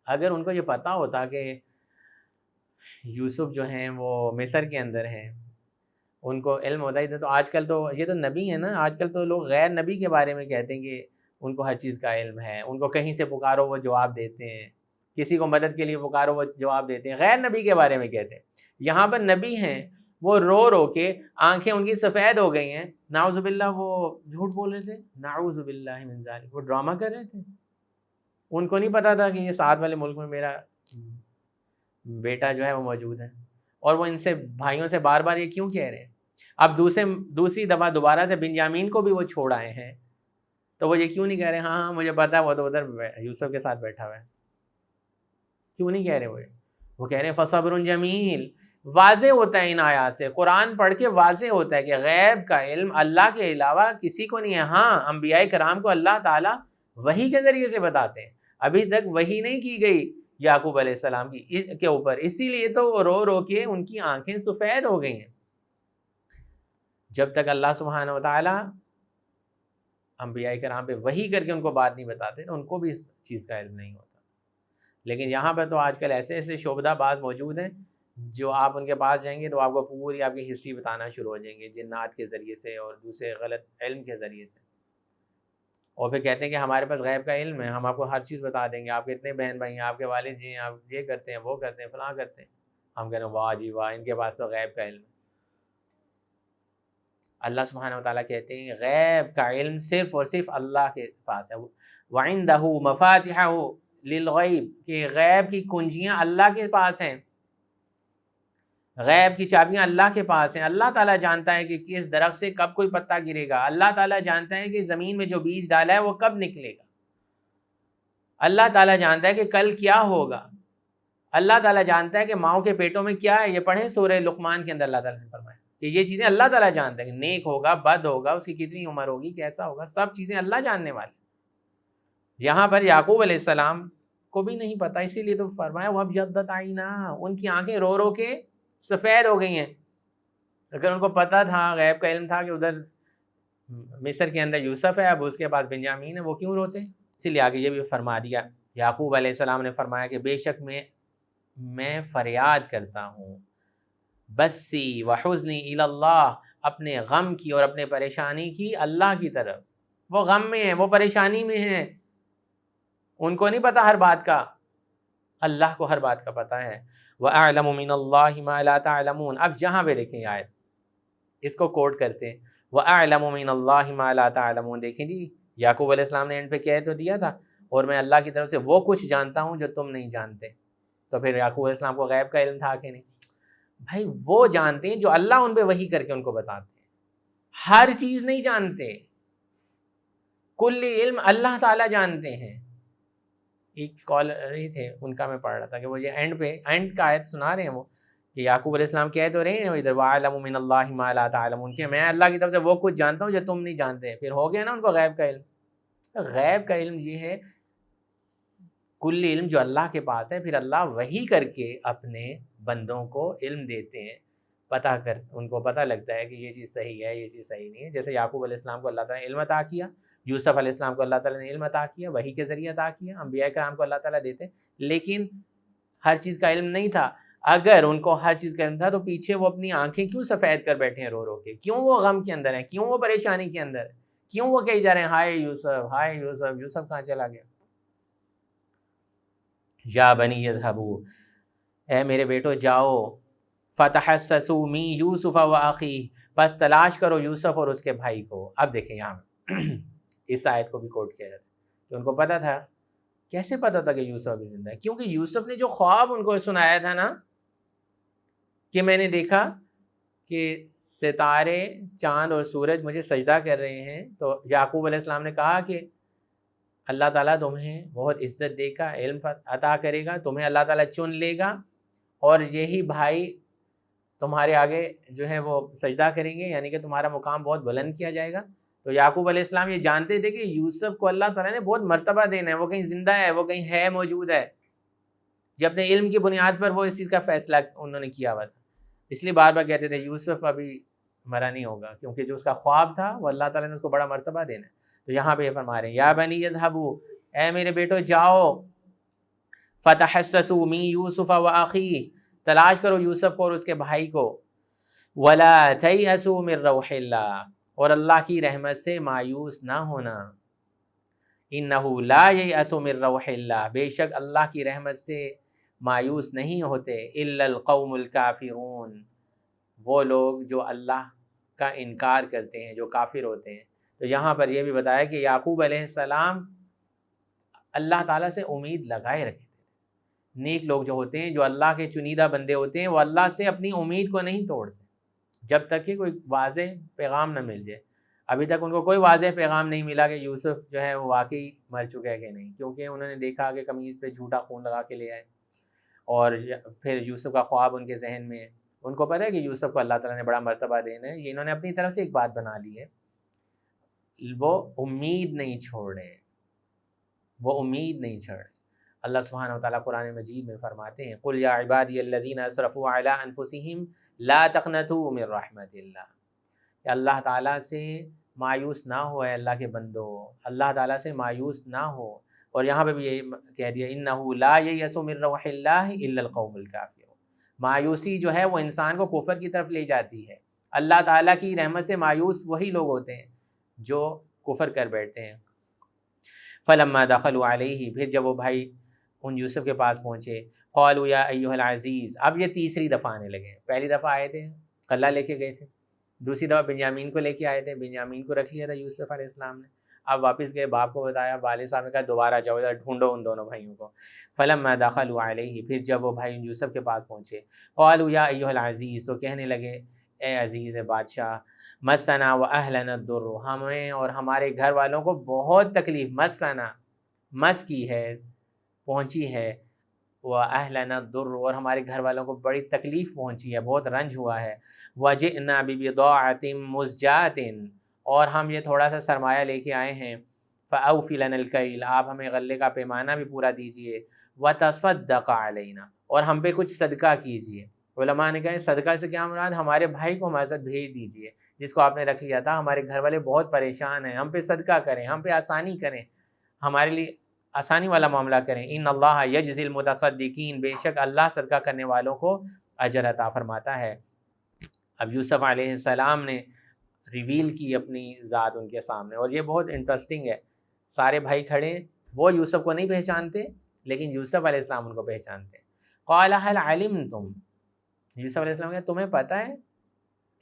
اگر ان کو یہ پتہ ہوتا کہ یوسف جو ہیں وہ مصر کے اندر ہیں، ان کو علم ہوتا ہی تھا، تو آج کل تو یہ تو نبی ہیں نا، آج کل تو لوگ غیر نبی کے بارے میں کہتے ہیں کہ ان کو ہر چیز کا علم ہے، ان کو کہیں سے پکارو وہ جواب دیتے ہیں، کسی کو مدد کے لیے پکارو وہ جواب دیتے ہیں، غیر نبی کے بارے میں کہتے ہیں۔ یہاں پر نبی ہیں، وہ رو رو کے آنکھیں ان کی سفید ہو گئی ہیں، نعوذ باللہ وہ جھوٹ بول رہے تھے، نعوذ باللہ من ذالک، وہ ڈرامہ کر رہے تھے۔ ان کو نہیں پتا تھا کہ یہ ساتھ والے ملک میں میرا بیٹا جو ہے وہ موجود ہے، اور وہ ان سے بھائیوں سے بار بار یہ کیوں کہہ رہے ہیں۔ اب دوسری دفعہ دوبارہ سے بنیامین کو بھی وہ چھوڑ آئے ہیں، تو وہ یہ کیوں نہیں کہہ رہے ہاں مجھے پتا ہے وہ تو ادھر یوسف کے ساتھ بیٹھا ہوا ہے، کیوں نہیں کہہ رہے؟ وہ کہہ رہے ہیں فصبر جمیل۔ واضح ہوتا ہے ان آیات سے، قرآن پڑھ کے واضح ہوتا ہے کہ غیب کا علم اللہ کے علاوہ کسی کو نہیں ہے۔ ہاں انبیاء کرام کو اللہ تعالیٰ وحی کے ذریعے سے بتاتے ہیں، ابھی تک وحی نہیں کی گئی یعقوب علیہ السلام کے اوپر، اسی لیے تو وہ رو رو کے ان کی آنکھیں سفید ہو گئی ہیں۔ جب تک اللہ سبحانہ و تعالیٰ انبیاء کرام پہ وحی کر کے ان کو بات نہیں بتاتے، ان کو بھی اس چیز کا علم نہیں ہوتا۔ لیکن یہاں پر تو آج کل ایسے ایسے شعبدہ باز موجود ہیں، جو آپ ان کے پاس جائیں گے تو آپ کو پوری آپ کی ہسٹری بتانا شروع ہو جائیں گے، جنات کے ذریعے سے اور دوسرے غلط علم کے ذریعے سے، اور پھر کہتے ہیں کہ ہمارے پاس غیب کا علم ہے، ہم آپ کو ہر چیز بتا دیں گے، آپ کے اتنے بہن بھائی ہیں، آپ کے والد جی ہیں، آپ یہ کرتے ہیں وہ کرتے ہیں فلاں کرتے ہیں۔ ہم کہتے ہیں واہ جی واہ، ان کے پاس تو غیب کا علم ہے۔ اللہ سبحانہ و تعالیٰ کہتے ہیں غیب کا علم صرف اور صرف اللہ کے پاس ہے، وَعِندَهُ مَفَاتِحُ لِلْغَيْبِ، کہ غیب کی کنجیاں اللہ کے پاس ہیں، غیب کی چابیاں اللہ کے پاس ہیں۔ اللہ تعالیٰ جانتا ہے کہ کس درخت سے کب کوئی پتا گرے گا، اللہ تعالیٰ جانتا ہے کہ زمین میں جو بیج ڈالا ہے وہ کب نکلے گا، اللہ تعالیٰ جانتا ہے کہ کل کیا ہوگا، اللہ تعالیٰ جانتا ہے کہ ماؤں کے پیٹوں میں کیا ہے۔ یہ پڑھیں سورہ لقمان کے اندر اللہ تعالیٰ نے فرمایا کہ یہ چیزیں اللہ تعالیٰ جانتا ہے کہ نیک ہوگا بد ہوگا، اس کی کتنی عمر ہوگی، کیسا ہوگا، سب چیزیں اللہ جاننے والے۔ یہاں پر یعقوب علیہ السلام کو بھی نہیں پتا، اسی لیے تو فرمایا وَابْيَضَّتْ عَيْنَاهُ، ان کی آنکھیں رو رو کے سفید ہو گئی ہیں۔ اگر ان کو پتا تھا، غیب کا علم تھا کہ ادھر مصر کے اندر یوسف ہے، اب اس کے پاس بنیامین ہے، وہ کیوں روتے؟ اسی لیے آگے یہ بھی فرما دیا، یعقوب علیہ السلام نے فرمایا کہ بے شک میں فریاد کرتا ہوں، بسی وحزنی الی اللہ، اپنے غم کی اور اپنے پریشانی کی اللہ کی طرف۔ وہ غم میں ہیں، وہ پریشانی میں ہیں، ان کو نہیں پتا ہر بات کا، اللہ کو ہر بات کا پتہ ہے۔ وَأَعْلَمُ مِنَ اللَّهِ مَا لَا تَعْلَمُونَ، اب جہاں پہ دیکھیں آیت، اس کو کوٹ کرتے ہیں، وَأَعْلَمُ مِنَ اللَّهِ مَا لَا تَعْلَمُونَ۔ دیکھیں جی، یعقوب علیہ السلام نے اینڈ پہ کہہ تو دیا تھا، اور میں اللہ کی طرف سے وہ کچھ جانتا ہوں جو تم نہیں جانتے۔ تو پھر یعقوب علیہ السلام کو غیب کا علم تھا کہ نہیں؟ بھائی وہ جانتے ہیں جو اللہ ان پہ وحی کر کے ان کو بتاتے ہیں، ہر چیز نہیں جانتے، کل علم اللہ تعالیٰ جانتے ہیں۔ ایک اسکالر ہی تھے، ان کا میں پڑھ رہا تھا کہ وہ یہ اینڈ کا آیت سنا رہے ہیں، وہ کہ یعقوب علیہ السلام کہہ تو رہے ہیں ادھر وَأَعْلَمُ مِنَ اللَّهِ مَا لَا تَعْلَمُونَ، کہ میں اللہ کی طرف سے وہ کچھ جانتا ہوں جو تم نہیں جانتے، پھر ہو گیا نا ان کو غیب کا علم۔ غیب کا علم یہ ہے کل علم جو اللہ کے پاس ہے، پھر اللہ وحی کر کے اپنے بندوں کو علم دیتے ہیں، ان کو پتہ لگتا ہے کہ یہ چیز صحیح ہے، یہ چیز صحیح نہیں ہے۔ جیسے یعقوب علیہ السلام کو اللہ تعالیٰ نے علم عطا کیا، یوسف علیہ السلام کو اللہ تعالیٰ نے علم عطا کیا، وحی کے ذریعے عطا کیا، انبیاء کرام کو اللہ تعالیٰ دیتے، لیکن ہر چیز کا علم نہیں تھا۔ اگر ان کو ہر چیز کا علم تھا تو پیچھے وہ اپنی آنکھیں کیوں سفید کر بیٹھے ہیں رو رو کے؟ کیوں وہ غم کے اندر ہیں؟ کیوں وہ پریشانی کے اندر ہیں؟ کیوں وہ کہی جا رہے ہیں ہائے یوسف، ہائے یوسف، یوسف کہاں چلا گیا؟ یا بنی اذهبوا، اے میرے بیٹو جاؤ، فتحسسوا من یوسف واخیہ، بس تلاش کرو یوسف اور اس کے بھائی کو۔ اب دیکھیں یہاں اس آیت کو بھی کوٹ کیا جاتا ہے کہ ان کو پتہ تھا، کیسے پتہ تھا کہ یوسف ابھی زندہ ہے؟ کیونکہ یوسف نے جو خواب ان کو سنایا تھا نا، کہ میں نے دیکھا کہ ستارے، چاند اور سورج مجھے سجدہ کر رہے ہیں، تو یعقوب علیہ السلام نے کہا کہ اللہ تعالیٰ تمہیں بہت عزت دے گا، علم عطا کرے گا، تمہیں اللہ تعالیٰ چن لے گا، اور یہی بھائی تمہارے آگے جو ہے وہ سجدہ کریں گے، یعنی کہ تمہارا مقام بہت بلند کیا جائے گا۔ تو یعقوب علیہ السلام یہ جانتے تھے کہ یوسف کو اللہ تعالیٰ نے بہت مرتبہ دینا ہے، وہ کہیں زندہ ہے، وہ کہیں ہے، موجود ہے۔ یہ اپنے علم کی بنیاد پر وہ اس چیز کا فیصلہ انہوں نے کیا ہوا تھا، اس لیے بار بار کہتے تھے یوسف ابھی مرا نہیں ہوگا، کیونکہ جو اس کا خواب تھا وہ اللہ تعالیٰ نے اس کو بڑا مرتبہ دینا ہے۔ تو یہاں پہ یہ فرما رہے ہیں یا بنی اذهبوا، اے میرے بیٹو جاؤ، فتحسسوا من یوسف واخیہ، تلاش کرو یوسف کو اور اس کے بھائی کو، ولا تیأسوا من روح اللہ، اور اللہ کی رحمت سے مایوس نہ ہونا، انہ لا ییأس من روح اللہ، بے شک اللہ کی رحمت سے مایوس نہیں ہوتے، الا القوم الکافرون، وہ لوگ جو اللہ کا انکار کرتے ہیں، جو کافر ہوتے ہیں۔ تو یہاں پر یہ بھی بتایا کہ یعقوب علیہ السلام اللہ تعالیٰ سے امید لگائے رکھتے تھے۔ نیک لوگ جو ہوتے ہیں، جو اللہ کے چنیدہ بندے ہوتے ہیں، وہ اللہ سے اپنی امید کو نہیں توڑتے جب تک کہ کوئی واضح پیغام نہ مل جائے۔ ابھی تک ان کو کوئی واضح پیغام نہیں ملا کہ یوسف جو ہے وہ واقعی مر چکا ہے کہ نہیں، کیونکہ انہوں نے دیکھا کہ قمیض پہ جھوٹا خون لگا کے لے آئے، اور پھر یوسف کا خواب ان کے ذہن میں ہے۔ ان کو پتہ ہے کہ یوسف کو اللہ تعالیٰ نے بڑا مرتبہ دینا ہے، یہ انہوں نے اپنی طرف سے ایک بات بنا لی ہے، وہ امید نہیں چھوڑ رہے، وہ امید نہیں چھوڑ رہے۔ اللہ سبحانہ وتعالیٰ قرآن مجید میں فرماتے ہیں قُلْ يَا عِبَادِيَ الَّذِينَ أَسْرَفُوا عَلَىٰ أَنفُسِهِمْ لَا تَقْنَطُوا مِن رَحْمَةِ اللَّهِ، کہ اللہ تعالیٰ سے مایوس نہ ہو، اے اللہ کے بندو، اللہ تعالیٰ سے مایوس نہ ہو۔ اور یہاں پہ بھی یہ کہہ دیا إِنَّهُ لَا يَيْأَسُ مِن رَوْحِ اللَّهِ إِلَّا الْقَوْمُ الْكَافِرُونَ، مایوسی جو ہے وہ انسان کو کفر کی طرف لے جاتی ہے۔ اللہ تعالیٰ کی رحمت سے مایوس وہی لوگ ہوتے ہیں جو کفر کر بیٹھتے ہیں۔ فلما دخلوا علیہ، پھر جب وہ بھائی ان یوسف کے پاس پہنچے، قالوا یا ایھا العزیز، اب یہ تیسری دفعہ آنے لگے۔ پہلی دفعہ آئے تھے قلعہ لے کے گئے تھے، دوسری دفعہ بنیامین کو لے کے آئے تھے، بنیامین کو رکھ لیا تھا یوسف علیہ السلام نے۔ اب واپس گئے، باپ کو بتایا، والد صاحب نے کہا دوبارہ جاؤ، ڈھونڈو ان دونوں بھائیوں کو۔ فلما دخلوا علیہ، پھر جب وہ بھائی یوسف کے پاس پہنچے، قالوا یا ایھا العزیز، تو کہنے لگے اے عزیز بادشاہ، مسنا و اہلنا الضر، ہمیں اور ہمارے گھر والوں کو بہت تکلیف، مسنا مس کی ہے، پہنچی ہے، و اہلنا الضر، اور ہمارے گھر والوں کو بڑی تکلیف پہنچی ہے، بہت رنج ہوا ہے، وجئنا ببضاعۃ مزجاۃ، اور ہم یہ تھوڑا سا سرمایہ لے کے آئے ہیں، فاوفی لنا الکیل، آپ ہمیں غلے کا پیمانہ بھی پورا دیجئے، وتصدق علینا، اور ہم پہ کچھ صدقہ کیجئے۔ علماء نے کہا صدقہ سے کیا مراد، ہمارے بھائی کو ہمارے ساتھ بھیج دیجئے جس کو آپ نے رکھ لیا تھا، ہمارے گھر والے بہت پریشان ہیں، ہم پہ صدقہ کریں، ہم پہ آسانی کریں، ہمارے لیے آسانی والا معاملہ کریں۔ ان اللہ یجزی المتصدقین، بے شک اللہ صدقہ کرنے والوں کو اجر عطا فرماتا ہے۔ اب یوسف علیہ السلام نے ریویل کی اپنی ذات ان کے سامنے، اور یہ بہت انٹرسٹنگ ہے، سارے بھائی کھڑے، وہ یوسف کو نہیں پہچانتے لیکن یوسف علیہ السلام ان کو پہچانتے۔ قال هل علمتم، یوسف علیہ السلام کہا تمہیں پتہ ہے،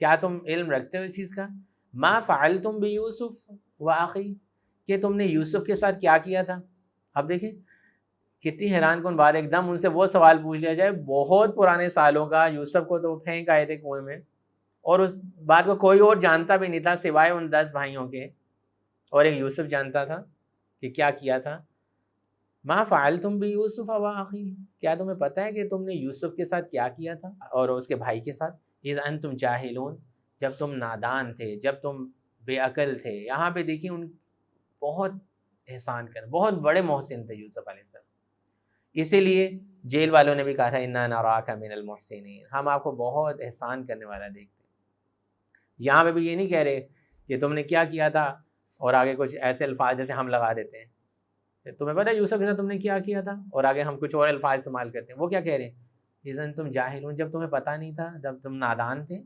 کیا تم علم رکھتے ہو اس چیز کا، ما فعلتم بیوسف واخی، کہ تم نے یوسف کے ساتھ کیا کیا تھا۔ اب دیکھیں کتنی حیران کن بات، ایک دم ان سے وہ سوال پوچھ لیا جائے بہت پرانے سالوں کا، یوسف کو تو پھینک آئے تھے کنویں میں، اور اس بات کو کوئی اور جانتا بھی نہیں تھا سوائے ان 10 بھائیوں کے، اور ایک یوسف جانتا تھا کہ کیا کیا تھا۔ ما فعلتم بیوسف و اخیہ، کیا تمہیں پتہ ہے کہ تم نے یوسف کے ساتھ کیا کیا تھا اور اس کے بھائی کے ساتھ؟ اذ انتم جاہلون، جب تم نادان تھے، جب تم بے عقل تھے۔ یہاں پہ دیکھیں ان بہت احسان کر، بہت بڑے محسن تھے یوسف علیہ السلام، اسی لیے جیل والوں نے بھی کہا تھا انا نراک من المحسنین، ہم آپ کو بہت احسان کرنے والا دیکھتے ہیں۔ یہاں پہ بھی یہ نہیں کہہ رہے کہ تم نے کیا کیا تھا اور آگے کچھ ایسے الفاظ جیسے ہم لگا دیتے ہیں، تمہیں پتہ ہے یوسف کے ساتھ تم نے کیا کیا تھا، اور آگے ہم کچھ اور الفاظ استعمال کرتے ہیں۔ وہ کیا کہہ رہے ہیں؟ اذن تم جاہلون، جب تمہیں پتہ نہیں تھا، جب تم نادان تھے۔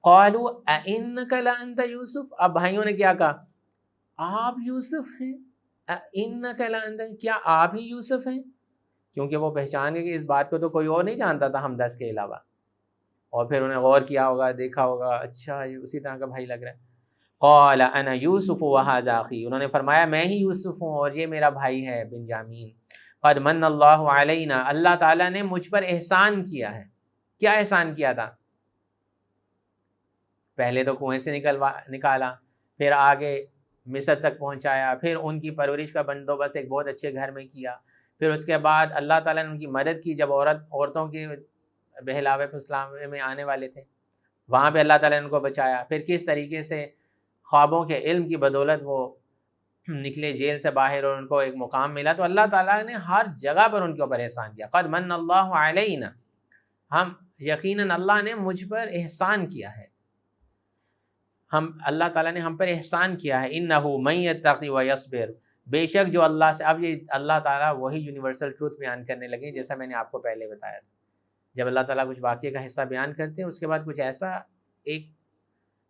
قالوا اانک لانت یوسف، اب بھائیوں نے کیا کہا؟ آپ یوسف ہیں؟ اانک لانت، کیا آپ ہی یوسف ہیں؟ کیونکہ وہ پہچان گئے کہ اس بات کو تو کوئی اور نہیں جانتا تھا ہم 10 کے علاوہ، اور پھر انہیں غور کیا ہوگا، دیکھا ہوگا، اچھا یہ اسی طرح کا بھائی لگ رہا ہے۔ قال انا یوسف وہذا اخی، انہوں نے فرمایا میں ہی یوسف ہوں اور یہ میرا بھائی ہے بنیامین۔ قد من اللہ علینا، اللہ تعالیٰ نے مجھ پر احسان کیا ہے۔ کیا احسان کیا تھا؟ پہلے تو کنویں سے نکالا، پھر آگے مصر تک پہنچایا، پھر ان کی پرورش کا بندوبست ایک بہت اچھے گھر میں کیا، پھر اس کے بعد اللہ تعالیٰ نے ان کی مدد کی جب عورتوں کے بہلاوے پھسلاوے میں آنے والے تھے، وہاں پہ اللہ تعالیٰ نے ان کو بچایا۔ پھر کس طریقے سے خوابوں کے علم کی بدولت وہ نکلے جیل سے باہر اور ان کو ایک مقام ملا، تو اللہ تعالیٰ نے ہر جگہ پر ان کے اوپر احسان کیا۔ قد من اللہ علینا، ہم یقیناً اللہ نے مجھ پر احسان کیا ہے، اللہ تعالیٰ نے ہم پر احسان کیا ہے۔ انہ من یتقی ویصبر، بے شک جو اللہ سے، اب یہ اللہ تعالیٰ وہی یونیورسل ٹروتھ بیان کرنے لگے جیسا میں نے آپ کو پہلے بتایا تھا۔ جب اللہ تعالیٰ کچھ واقعے کا حصہ بیان کرتے ہیں اس کے بعد کچھ ایسا ایک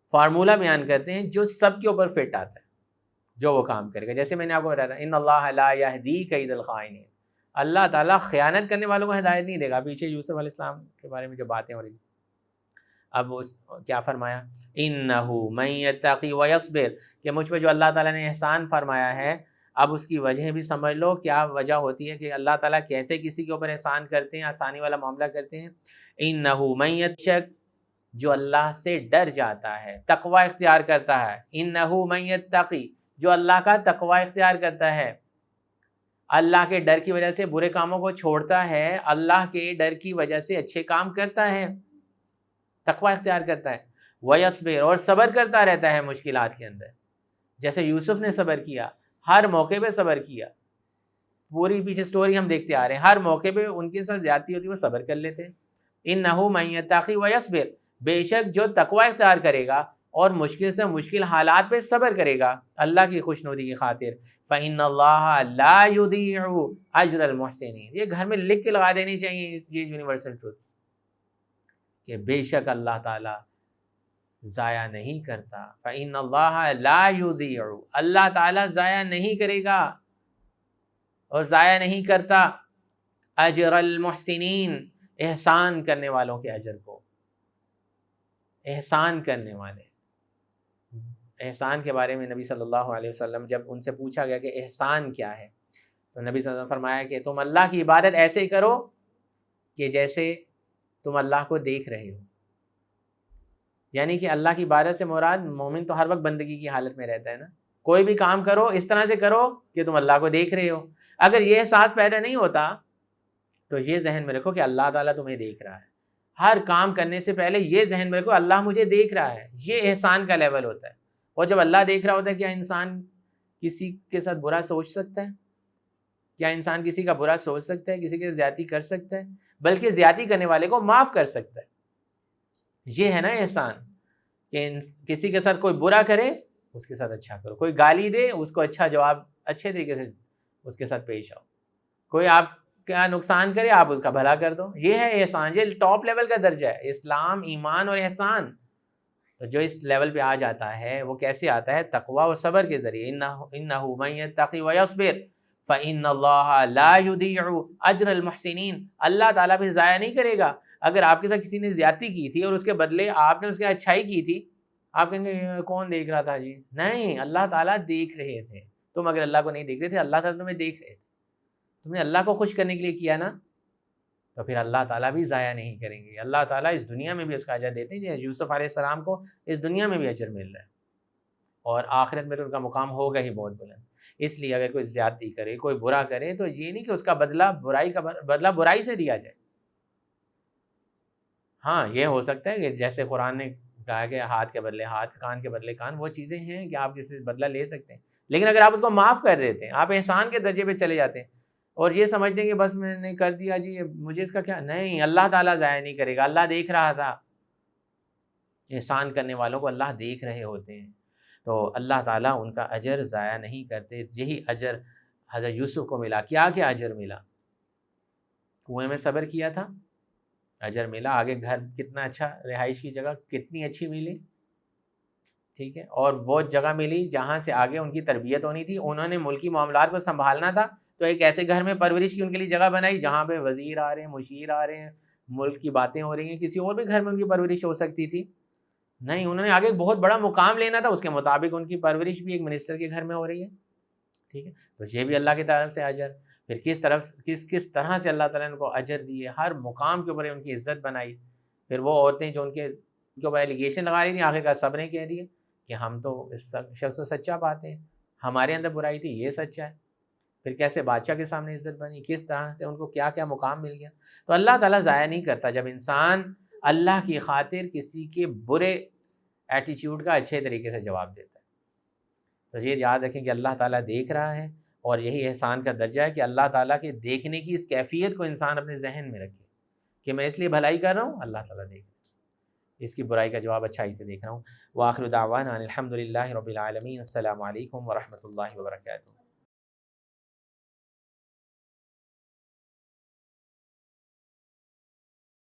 فارمولہ بیان کرتے ہیں جو سب کے اوپر فٹ آتا ہے، جو وہ کام کرے گا۔ جیسے میں نے آپ کو بتایا تھا ان اللہ لا یہدی کید الخائنین، اللہ تعالیٰ خیانت کرنے والوں کو ہدایت نہیں دے گا۔ پیچھے یوسف علیہ السلام کے بارے میں جو باتیں ہو رہی، اب وہ کیا فرمایا؟ انہ من یتقی ویصبر، کہ مجھ پہ جو اللہ تعالیٰ نے احسان فرمایا ہے، اب اس کی وجہ بھی سمجھ لو کیا وجہ ہوتی ہے کہ اللہ تعالیٰ کیسے کسی کے اوپر احسان کرتے ہیں، آسانی والا معاملہ کرتے ہیں۔ انہ من یتقی، جو اللہ سے ڈر جاتا ہے، تقوی اختیار کرتا ہے۔ انہ من یتقی، جو اللہ کا تقوی اختیار کرتا ہے، اللہ کے ڈر کی وجہ سے برے کاموں کو چھوڑتا ہے، اللہ کے ڈر کی وجہ سے اچھے کام کرتا ہے، تقوی اختیار کرتا ہے۔ ویصبر، اور صبر کرتا رہتا ہے مشکلات کے اندر، جیسے یوسف نے صبر کیا، ہر موقع پہ صبر کیا۔ پوری پیچھے سٹوری ہم دیکھتے آ رہے ہیں، ہر موقع پہ ان کے ساتھ زیادتی ہوتی وہ صبر کر لیتے۔ انہ من یتقی ویصبر، بے شک جو تقوی اختیار کرے گا اور مشکل سے مشکل حالات پہ صبر کرے گا اللہ کی خوشنودی کی خاطر، فإن اللہ لا یضیع اجر المحسنین، یہ گھر میں لکھ کے لگا دینی چاہیے یہ یونیورسل ٹروتس، کہ بے شک اللہ تعالیٰ ضائع نہیں کرتا۔ فإن اللہ لا یضیع، اللہ تعالیٰ ضائع نہیں کرے گا اور ضائع نہیں کرتا اجر المحسنین، احسان کرنے والوں کے اجر کو۔ احسان کرنے والے، احسان کے بارے میں نبی صلی اللہ علیہ وسلم جب ان سے پوچھا گیا کہ احسان کیا ہے، تو نبی صلی اللہ علیہ وسلم نے فرمایا کہ تم اللہ کی عبادت ایسے ہی کرو کہ جیسے تم اللہ کو دیکھ رہے ہو۔ یعنی کہ اللہ کی عبادت سے مراد، مومن تو ہر وقت بندگی کی حالت میں رہتا ہے نا، کوئی بھی کام کرو اس طرح سے کرو کہ تم اللہ کو دیکھ رہے ہو۔ اگر یہ احساس پیدا نہیں ہوتا تو یہ ذہن میں رکھو کہ اللہ تعالیٰ تمہیں دیکھ رہا ہے، ہر کام کرنے سے پہلے یہ ذہن میں رکھو اللہ مجھے دیکھ رہا ہے، یہ احسان کا لیول ہوتا ہے۔ اور جب اللہ دیکھ رہا ہوتا ہے، کیا انسان کسی کے ساتھ برا سوچ سکتا ہے؟ کیا انسان کسی کا برا سوچ سکتا ہے، کسی کے زیادتی کر سکتا ہے؟ بلکہ زیادتی کرنے والے کو معاف کر سکتا ہے۔ یہ ہے نا احسان، کہ کسی کے ساتھ کوئی برا کرے اس کے ساتھ اچھا کرو، کوئی گالی دے اس کو اچھا جواب، اچھے طریقے سے اس کے ساتھ پیش آؤ، کوئی آپ کا نقصان کرے آپ اس کا بھلا کر دو۔ یہ ہے احسان، یہ ٹاپ لیول کا درجہ ہے، اسلام، ایمان اور احسان۔ تو جو اس لیول پہ آ جاتا ہے وہ کیسے آتا ہے؟ تقوی اور صبر کے ذریعے۔ انہ من یتقی ویصبر فإن اللہ لا یضیع اجر المحسنین، اللہ تعالیٰ بھی ضائع نہیں کرے گا۔ اگر آپ کے ساتھ کسی نے زیادتی کی تھی اور اس کے بدلے آپ نے اس کے اچھائی کی تھی، آپ کہیں گے کون دیکھ رہا تھا جی؟ نہیں، اللہ تعالیٰ دیکھ رہے تھے۔ تم اگر اللہ کو نہیں دیکھ رہے تھے، اللہ تعالیٰ تمہیں دیکھ رہے تھے۔ تم نے اللہ کو خوش کرنے کے لیے کیا نا، تو پھر اللہ تعالیٰ بھی ضائع نہیں کریں گے. اللہ تعالیٰ اس دنیا میں بھی اس کا اجر دیتے ہیں. یوسف علیہ السلام کو اس دنیا میں بھی اجر مل رہا ہے اور آخرت میں تو ان کا مقام ہوگا ہی بہت بلند. اس لیے اگر کوئی زیادتی کرے، کوئی برا کرے، تو یہ نہیں کہ اس کا بدلہ برائی کا بدلہ برائی سے دیا جائے. ہاں یہ ہو سکتا ہے کہ جیسے قرآن نے کہا کہ ہاتھ کے بدلے ہاتھ، کان کے بدلے کان، وہ چیزیں ہیں کہ آپ کسی سے بدلہ لے سکتے ہیں. لیکن اگر آپ اس کو معاف کر دیتے ہیں، آپ احسان کے درجے پہ چلے جاتے ہیں اور یہ سمجھتے ہیں کہ بس میں نے کر دیا جی مجھے اس کا کیا، نہیں، اللہ تعالیٰ ضائع نہیں کرے گا. اللہ دیکھ رہا تھا، احسان کرنے والوں کو اللہ دیکھ رہے ہوتے ہیں، تو اللہ تعالیٰ ان کا اجر ضائع نہیں کرتے. یہی اجر حضرت یوسف کو ملا. کیا کیا اجر ملا؟ کنویں میں صبر کیا تھا، اجر ملا. آگے گھر کتنا اچھا، رہائش کی جگہ کتنی اچھی ملی، ٹھیک ہے. اور وہ جگہ ملی جہاں سے آگے ان کی تربیت ہونی تھی. انہوں نے ملکی معاملات کو سنبھالنا تھا، تو ایک ایسے گھر میں پرورش کی ان کے لیے جگہ بنائی جہاں پہ وزیر آ رہے ہیں، مشیر آ رہے ہیں، ملک کی باتیں ہو رہی ہیں. کسی اور بھی گھر میں ان کی پرورش ہو سکتی تھی، نہیں، انہوں نے آگے ایک بہت بڑا مقام لینا تھا، اس کے مطابق ان کی پرورش بھی ایک منسٹر کے گھر میں ہو رہی ہے، ٹھیک ہے. تو یہ بھی اللہ کی طرف سے اجر. پھر کس طرح سے اللہ تعالیٰ نے ان کو اجر دیے، ہر مقام کے اوپر ان کی عزت بنائی. پھر وہ عورتیں جو ان کے اوپر ایلیگیشن لگا رہی تھیں، آخر کا سب نے کہہ دیا کہ ہم تو اس شخص کو سچا پاتے ہیں، ہمارے اندر برائی تھی، یہ سچا ہے. پھر کیسے بادشاہ کے سامنے عزت بنی، کس طرح سے ان کو کیا کیا مقام مل گیا. تو اللہ تعالیٰ ضائع نہیں کرتا جب انسان اللہ کی خاطر کسی کے برے ایٹیچیوڈ کا اچھے طریقے سے جواب دیتا ہے. تو یہ یاد رکھیں کہ اللہ تعالیٰ دیکھ رہا ہے، اور یہی احسان کا درجہ ہے کہ اللہ تعالیٰ کے دیکھنے کی اس کیفیت کو انسان اپنے ذہن میں رکھے کہ میں اس لیے بھلائی کر رہا ہوں، اللہ تعالیٰ دیکھ رہا ہے، اس کی برائی کا جواب اچھائی سے دیکھ رہا ہوں. وآخر دعوانا ان الحمد للہ رب العالمین. السلام علیکم ورحمۃ اللہ وبرکاتہ.